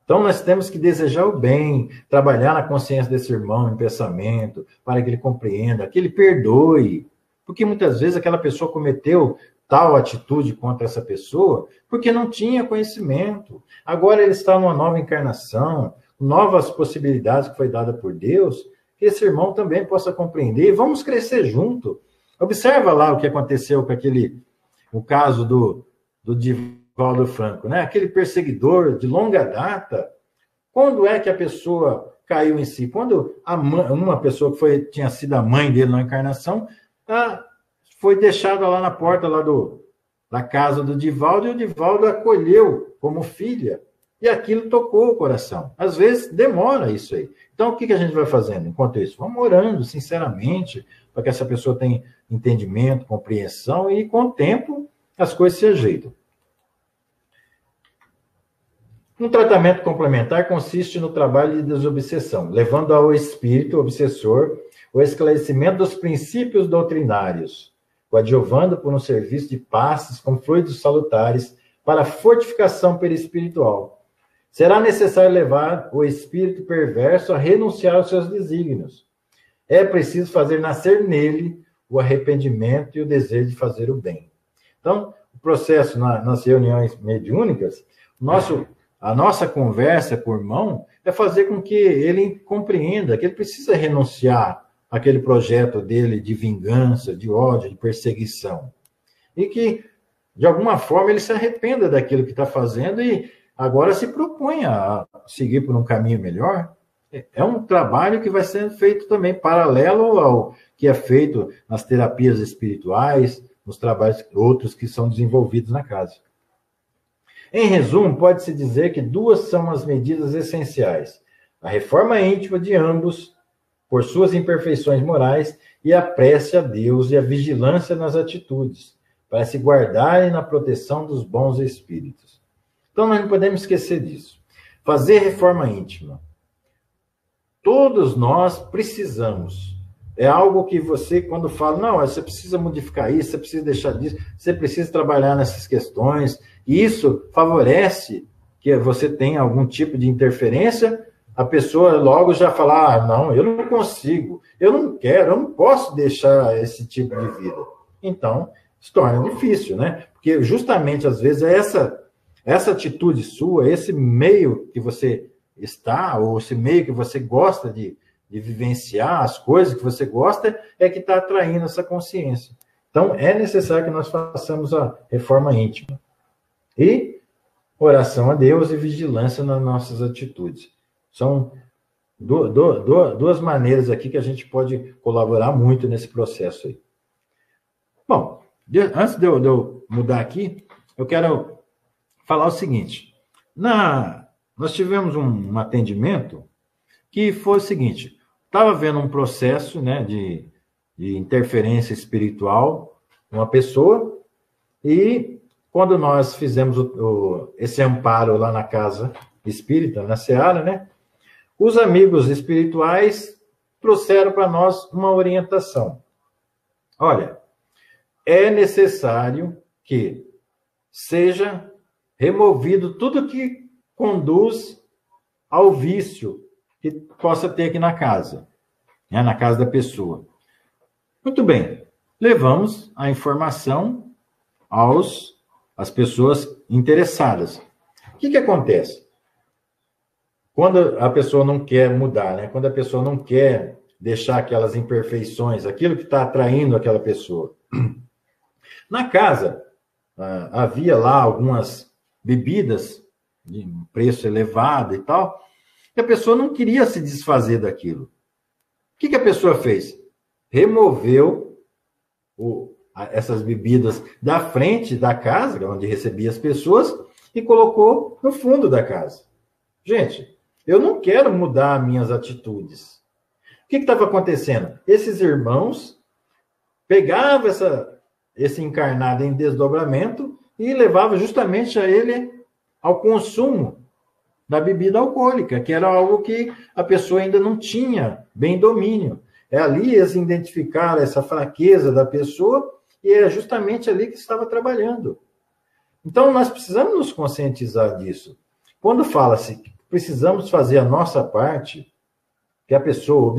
Então, nós temos que desejar o bem, trabalhar na consciência desse irmão, em pensamento, para que ele compreenda, que ele perdoe. Porque muitas vezes aquela pessoa cometeu tal atitude contra essa pessoa porque não tinha conhecimento. Agora ele está numa nova encarnação, novas possibilidades que foi dada por Deus, que esse irmão também possa compreender. E vamos crescer junto. Observa lá o que aconteceu com o caso do Divaldo Franco, né? Aquele perseguidor de longa data. Quando é que a pessoa caiu em si? Quando uma pessoa que tinha sido a mãe dele na encarnação foi deixada lá na porta da casa do Divaldo, e o Divaldo acolheu como filha, e aquilo tocou o coração. Às vezes demora isso aí. Então, o que a gente vai fazendo enquanto isso? Vamos orando sinceramente, para que essa pessoa tenha entendimento, compreensão, e com o tempo as coisas se ajeitam. Um tratamento complementar consiste no trabalho de desobsessão, levando ao espírito obsessor o esclarecimento dos princípios doutrinários, coadjuvando por um serviço de passes com fluidos salutares para a fortificação perispiritual. será necessário levar o espírito perverso a renunciar aos seus desígnios. É preciso fazer nascer nele o arrependimento e o desejo de fazer o bem. Então, o processo nas reuniões mediúnicas, a nossa conversa com o irmão é fazer com que ele compreenda que ele precisa renunciar àquele projeto dele de vingança, de ódio, de perseguição. E que, de alguma forma, ele se arrependa daquilo que está fazendo e agora se propõe a seguir por um caminho melhor. É um trabalho que vai sendo feito também paralelo ao que é feito nas terapias espirituais, nos trabalhos outros que são desenvolvidos na casa. Em resumo, pode-se dizer que duas são as medidas essenciais: a reforma íntima de ambos, por suas imperfeições morais, e a prece a Deus e a vigilância nas atitudes, para se guardarem na proteção dos bons espíritos. Então, nós não podemos esquecer disso. Fazer reforma íntima. Todos nós precisamos. É algo que você, quando fala, não, você precisa modificar isso, você precisa deixar disso, você precisa trabalhar nessas questões, e isso favorece que você tenha algum tipo de interferência, a pessoa logo já fala, não, eu não consigo, eu não quero, eu não posso deixar esse tipo de vida. Então, se torna difícil, né? Porque justamente, às vezes, essa atitude sua, esse meio que você está, ou esse meio que você gosta de vivenciar, as coisas que você gosta, é que está atraindo essa consciência. Então, é necessário que nós façamos a reforma íntima. E oração a Deus e vigilância nas nossas atitudes. São duas maneiras aqui que a gente pode colaborar muito nesse processo aí. Bom, antes de eu mudar aqui, eu quero falar o seguinte. Nós tivemos um atendimento que foi o seguinte, estava vendo um processo, né, de interferência espiritual, uma pessoa, e quando nós fizemos esse amparo lá na casa espírita, na Seara, né, os amigos espirituais trouxeram para nós uma orientação. Olha, é necessário que seja removido tudo que conduz ao vício que possa ter aqui na casa, né, na casa da pessoa. Muito bem, levamos a informação às pessoas interessadas. O que acontece? Quando a pessoa não quer mudar, né? Quando a pessoa não quer deixar aquelas imperfeições, aquilo que está atraindo aquela pessoa. Na casa, havia lá algumas bebidas de preço elevado e tal, e a pessoa não queria se desfazer daquilo. O que a pessoa fez? Removeu essas bebidas da frente da casa, onde recebia as pessoas, e colocou no fundo da casa. Gente, eu não quero mudar minhas atitudes. O que estava acontecendo? Esses irmãos pegavam esse encarnado em desdobramento e levavam justamente a ele ao consumo da bebida alcoólica, que era algo que a pessoa ainda não tinha bem domínio. É ali eles identificaram essa fraqueza da pessoa e é justamente ali que estava trabalhando. Então, nós precisamos nos conscientizar disso. Quando fala-se que precisamos fazer a nossa parte, que a pessoa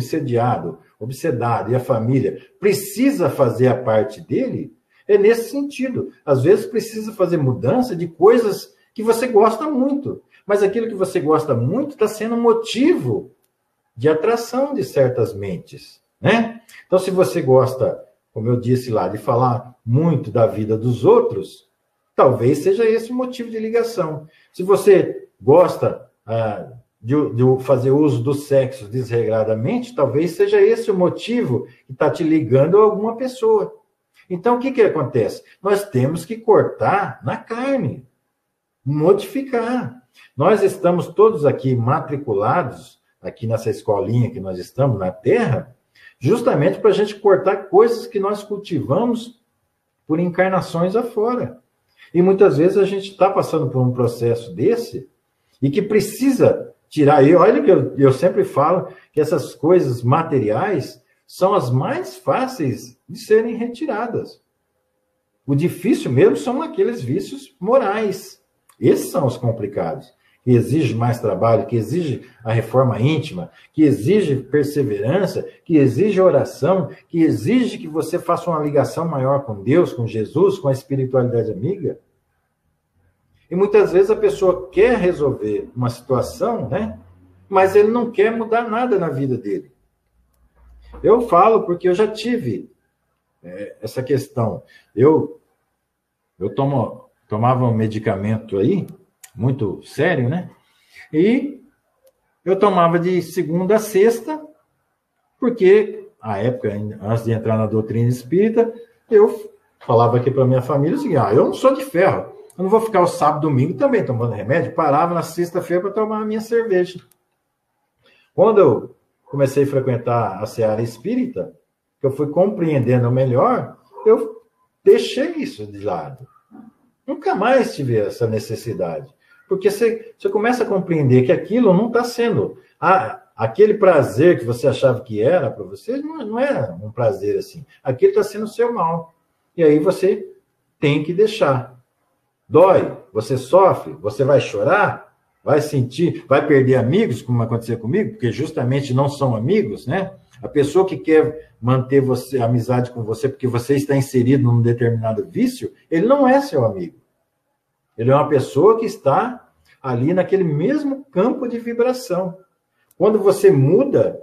obsedada e a família precisa fazer a parte dele, é nesse sentido. Às vezes precisa fazer mudança de coisas que você gosta muito, mas aquilo que você gosta muito está sendo motivo de atração de certas mentes, né? Então, se você gosta, como eu disse lá, de falar muito da vida dos outros, talvez seja esse o motivo de ligação. Se você gosta de fazer uso do sexo desregradamente, talvez seja esse o motivo que está te ligando a alguma pessoa. Então, o que acontece? Nós temos que cortar na carne, modificar. Nós estamos todos aqui matriculados, aqui nessa escolinha que nós estamos, na Terra, justamente para a gente cortar coisas que nós cultivamos por encarnações afora. E muitas vezes a gente está passando por um processo desse e que precisa tirar. E olha que eu sempre falo que essas coisas materiais são as mais fáceis de serem retiradas. O difícil mesmo são aqueles vícios morais. Esses são os complicados, que exige mais trabalho, que exige a reforma íntima, que exige perseverança, que exige oração, que exige que você faça uma ligação maior com Deus, com Jesus, com a espiritualidade amiga. E muitas vezes a pessoa quer resolver uma situação, né? Mas ele não quer mudar nada na vida dele. Eu falo porque eu já tive essa questão. Eu tomava um medicamento aí, muito sério, né? E eu tomava de segunda a sexta, porque, à época, antes de entrar na doutrina espírita, eu falava aqui para minha família o seguinte, eu não sou de ferro, eu não vou ficar o sábado e domingo também tomando remédio, parava na sexta-feira para tomar a minha cerveja. Quando eu comecei a frequentar a seara espírita, que eu fui compreendendo melhor, eu deixei isso de lado. Nunca mais tive essa necessidade. Porque você começa a compreender que aquilo não está sendo... aquele prazer que você achava que era para você, não é um prazer assim. Aquilo está sendo o seu mal. E aí você tem que deixar. Dói, você sofre, você vai chorar, vai sentir, vai perder amigos, como aconteceu comigo, porque justamente não são amigos, né? A pessoa que quer manter amizade com você porque você está inserido num determinado vício, ele não é seu amigo. Ele é uma pessoa que está ali naquele mesmo campo de vibração. Quando você muda,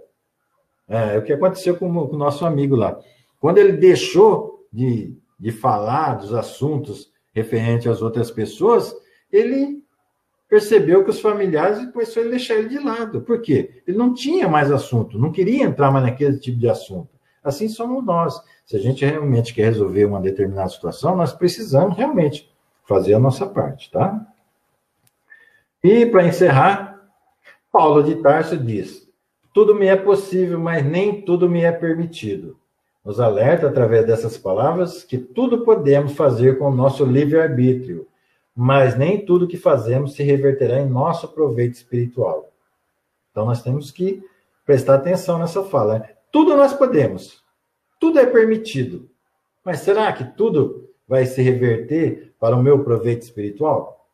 é o que aconteceu com o nosso amigo lá. Quando ele deixou de falar dos assuntos referentes às outras pessoas, ele percebeu que os familiares começaram a deixar ele de lado. Por quê? Ele não tinha mais assunto, não queria entrar mais naquele tipo de assunto. Assim somos nós. Se a gente realmente quer resolver uma determinada situação, nós precisamos realmente fazer a nossa parte, tá? E, para encerrar, Paulo de Tarso diz, tudo me é possível, mas nem tudo me é permitido. Nos alerta, através dessas palavras, que tudo podemos fazer com o nosso livre-arbítrio, mas nem tudo que fazemos se reverterá em nosso proveito espiritual. Então, nós temos que prestar atenção nessa fala. Né? Tudo nós podemos, tudo é permitido, mas será que tudo vai se reverter para o meu proveito espiritual?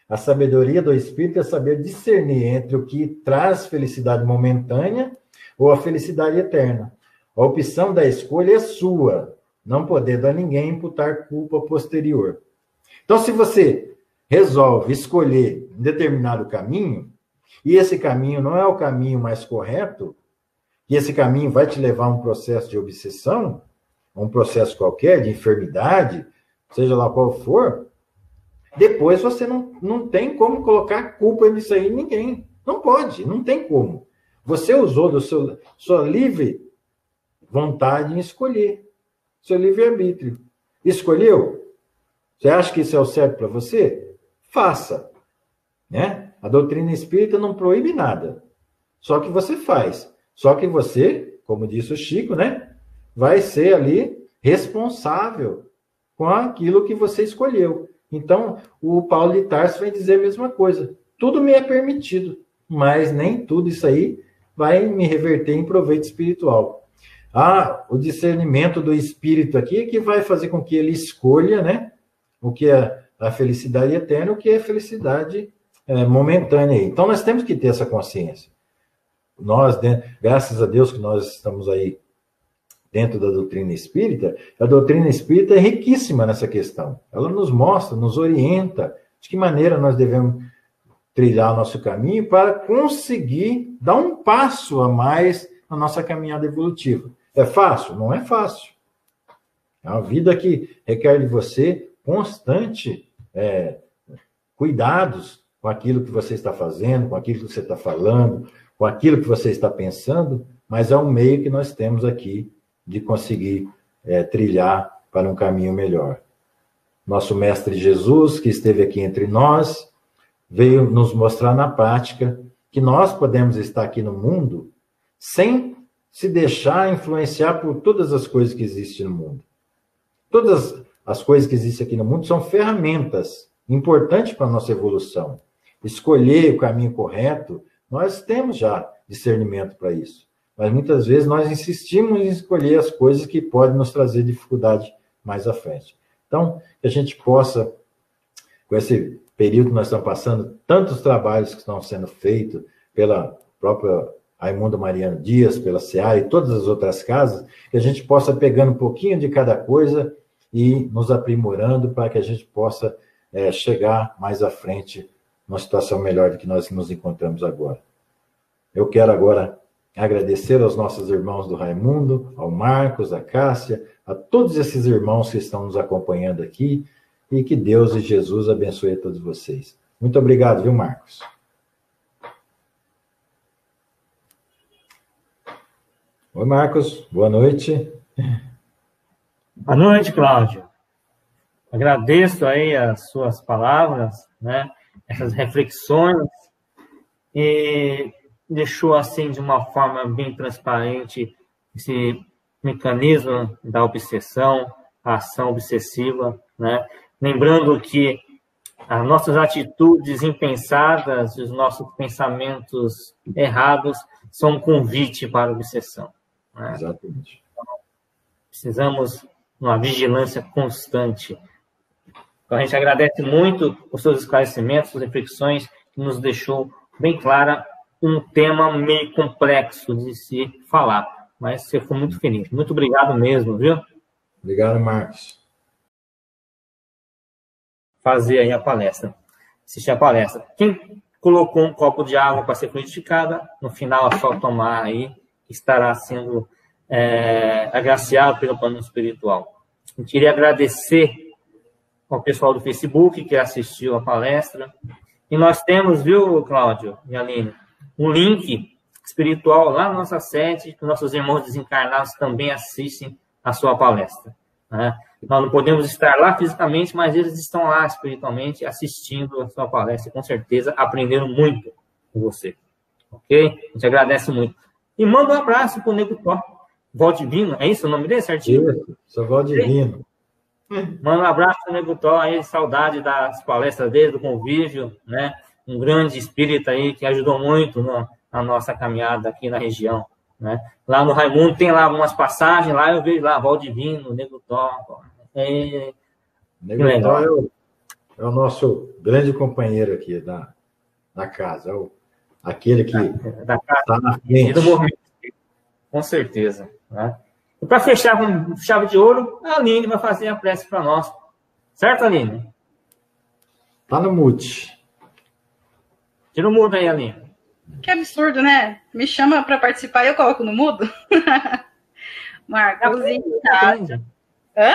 A sabedoria do Espírito é saber discernir entre o que traz felicidade momentânea ou a felicidade eterna. A opção da escolha é sua, não podendo a ninguém imputar culpa posterior. Então, se você resolve escolher um determinado caminho, e esse caminho não é o caminho mais correto, e esse caminho vai te levar a um processo de obsessão, um processo qualquer, de enfermidade, seja lá qual for, depois você não tem como colocar culpa nisso aí em ninguém. Não pode, não tem como. Você usou sua livre vontade em escolher, seu livre-arbítrio. Escolheu? Você acha que isso é o certo para você? Faça. Né? A doutrina espírita não proíbe nada. Só que você faz. Só que você, como disse o Chico, né, vai ser ali responsável com aquilo que você escolheu. Então, o Paulo de Tarso vai dizer a mesma coisa. Tudo me é permitido, mas nem tudo isso aí vai me reverter em proveito espiritual. O discernimento do espírito aqui que vai fazer com que ele escolha, né, o que é a felicidade eterna, o que é a felicidade momentânea. Então, nós temos que ter essa consciência. Nós, graças a Deus que nós estamos aí dentro da doutrina espírita, a doutrina espírita é riquíssima nessa questão. Ela nos mostra, nos orienta de que maneira nós devemos trilhar o nosso caminho para conseguir dar um passo a mais na nossa caminhada evolutiva. É fácil? Não é fácil. É uma vida que requer de você constante cuidados com aquilo que você está fazendo, com aquilo que você está falando, com aquilo que você está pensando, mas é um meio que nós temos aqui de conseguir trilhar para um caminho melhor. Nosso Mestre Jesus, que esteve aqui entre nós, veio nos mostrar na prática que nós podemos estar aqui no mundo sem se deixar influenciar por todas as coisas que existem no mundo. Todas as coisas que existem aqui no mundo são ferramentas importantes para a nossa evolução. Escolher o caminho correto, nós temos já discernimento para isso. Mas muitas vezes nós insistimos em escolher as coisas que podem nos trazer dificuldade mais à frente. Então, que a gente possa, com esse período que nós estamos passando, tantos trabalhos que estão sendo feitos pela própria Raimundo Mariano Dias, pela SEAR e todas as outras casas, que a gente possa pegando um pouquinho de cada coisa e nos aprimorando para que a gente possa chegar mais à frente numa situação melhor do que nós nos encontramos agora. Eu quero agora agradecer aos nossos irmãos do Raimundo, ao Marcos, à Cássia, a todos esses irmãos que estão nos acompanhando aqui, e que Deus e Jesus abençoe a todos vocês. Muito obrigado, viu, Marcos? Oi, Marcos, boa noite. Boa noite, Cláudio. Agradeço aí as suas palavras, né? Essas reflexões, e deixou assim de uma forma bem transparente esse mecanismo da obsessão, a ação obsessiva, né? Lembrando que as nossas atitudes impensadas, os nossos pensamentos errados são um convite para a obsessão, né? Exatamente. Precisamos de uma vigilância constante. Então, a gente agradece muito os seus esclarecimentos, suas reflexões, que nos deixou bem clara um tema meio complexo de se falar, mas você foi muito feliz. Muito obrigado mesmo, viu? Obrigado, Marcos. Fazer aí a palestra, assistir a palestra. Quem colocou um copo de água para ser fluidificada, no final é só tomar aí, estará sendo agraciado pelo plano espiritual. Eu queria agradecer ao pessoal do Facebook que assistiu a palestra. E nós temos, viu, Cláudio e Aline, um link espiritual lá na nossa sede, que nossos irmãos desencarnados também assistem a sua palestra, né? Nós não podemos estar lá fisicamente, mas eles estão lá espiritualmente assistindo a sua palestra, e com certeza aprenderam muito com você. Ok? A gente agradece muito. E manda um abraço para o Nego Tó, Valdivino, é isso o nome dele, certinho? Isso, sou Valdivino. Manda um abraço para o Nego Tó, aí, saudade das palestras dele, do convívio, né? Um grande espírita aí que ajudou muito na nossa caminhada aqui na região, né? Lá no Raimundo tem lá algumas passagens, lá eu vejo lá Valdivino, Nego Tó. Nego Tó é o nosso grande companheiro aqui da casa, aquele que está na frente. Do movimento, com certeza, né? E para fechar com chave de ouro, a Aline vai fazer a prece para nós. Certo, Aline? Tá no mute. Tira o mudo aí, Aline. Que absurdo, né? Me chama para participar e eu coloco no mudo? Marcos, hã?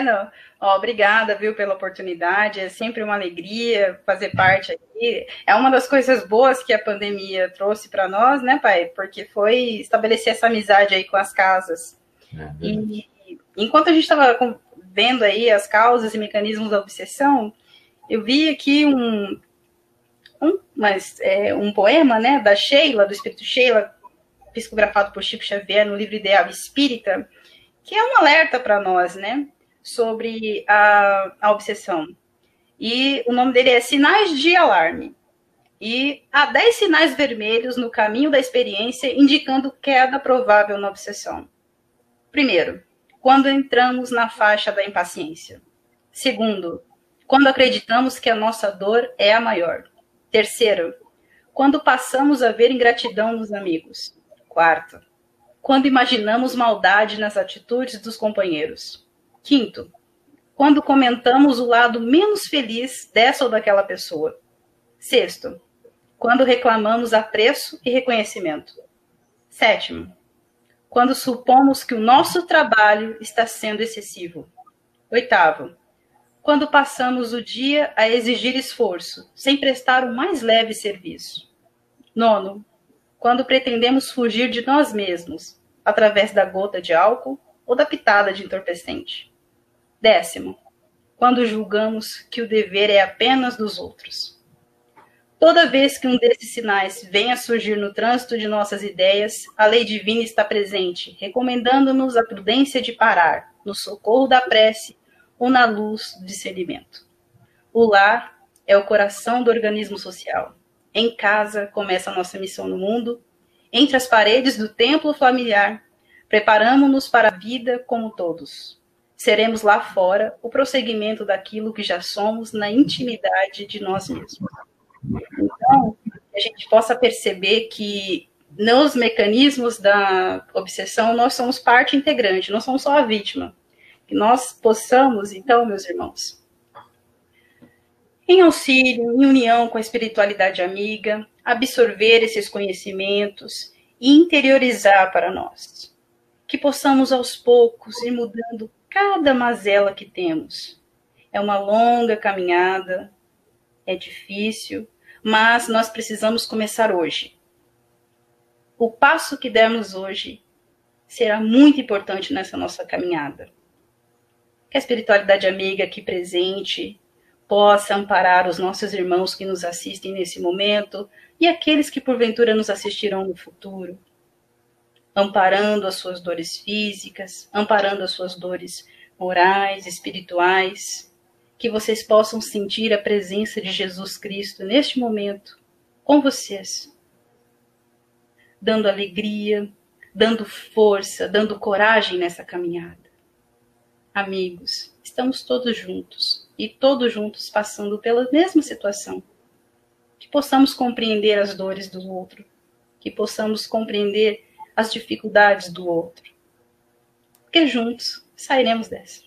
Não. Obrigada, viu, pela oportunidade. É sempre uma alegria fazer parte aqui. É uma das coisas boas que a pandemia trouxe para nós, né, pai? Porque foi estabelecer essa amizade aí com as casas. E enquanto a gente estava vendo aí as causas e mecanismos da obsessão, eu vi aqui um poema, né, da Sheila, do Espírito Sheila, psicografado por Chico Xavier no livro Ideal Espírita, que é um alerta para nós, né, sobre a obsessão. E o nome dele é Sinais de Alarme. E há 10 sinais vermelhos no caminho da experiência indicando queda provável na obsessão. Primeiro, quando entramos na faixa da impaciência. Segundo, quando acreditamos que a nossa dor é a maior. Terceiro, quando passamos a ver ingratidão nos amigos. Quarto, quando imaginamos maldade nas atitudes dos companheiros. Quinto, quando comentamos o lado menos feliz dessa ou daquela pessoa. Sexto, quando reclamamos apreço e reconhecimento. Sétimo, quando supomos que o nosso trabalho está sendo excessivo. Oitavo, quando passamos o dia a exigir esforço, sem prestar o mais leve serviço. Nono, quando pretendemos fugir de nós mesmos, através da gota de álcool ou da pitada de entorpecente. Décimo, quando julgamos que o dever é apenas dos outros. Toda vez que um desses sinais vem a surgir no trânsito de nossas ideias, a lei divina está presente, recomendando-nos a prudência de parar, no socorro da prece ou na luz do discernimento. O lar é o coração do organismo social. Em casa começa a nossa missão no mundo. Entre as paredes do templo familiar, preparamo-nos para a vida como todos. seremos lá fora o prosseguimento daquilo que já somos na intimidade de nós mesmos. Então, a gente possa perceber que nos mecanismos da obsessão nós somos parte integrante, não somos só a vítima. Que nós possamos, então, meus irmãos, em auxílio, em união com a espiritualidade amiga, absorver esses conhecimentos e interiorizar para nós. Que possamos, aos poucos, ir mudando cada mazela que temos. É uma longa caminhada, é difícil, mas nós precisamos começar hoje. O passo que dermos hoje será muito importante nessa nossa caminhada. Que a espiritualidade amiga aqui presente possa amparar os nossos irmãos que nos assistem nesse momento e aqueles que porventura nos assistirão no futuro, amparando as suas dores físicas, amparando as suas dores morais, espirituais, que vocês possam sentir a presença de Jesus Cristo neste momento com vocês, dando alegria, dando força, dando coragem nessa caminhada. Amigos, estamos todos juntos e todos juntos passando pela mesma situação. Que possamos compreender as dores do outro, que possamos compreender as dificuldades do outro, porque juntos sairemos dessa.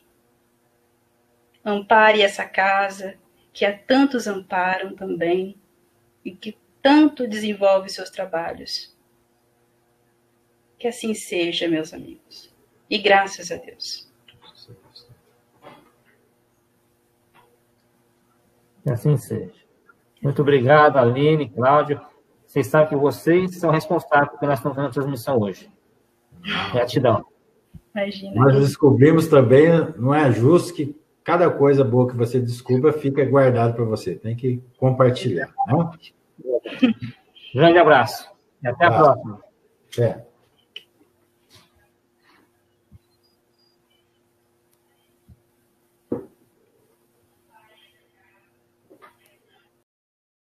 Ampare essa casa, que a tantos amparam também, e que tanto desenvolve seus trabalhos. Que assim seja, meus amigos. E graças a Deus. Que assim seja. Muito obrigado, Aline, Cláudio. Vocês sabem que vocês são responsáveis por que nós estamos fazendo a transmissão hoje. Gratidão. Imagina. Nós descobrimos também, não é justo que cada coisa boa que você descubra fica guardado para você. Tem que compartilhar. Né? Grande abraço. E até a próxima. É.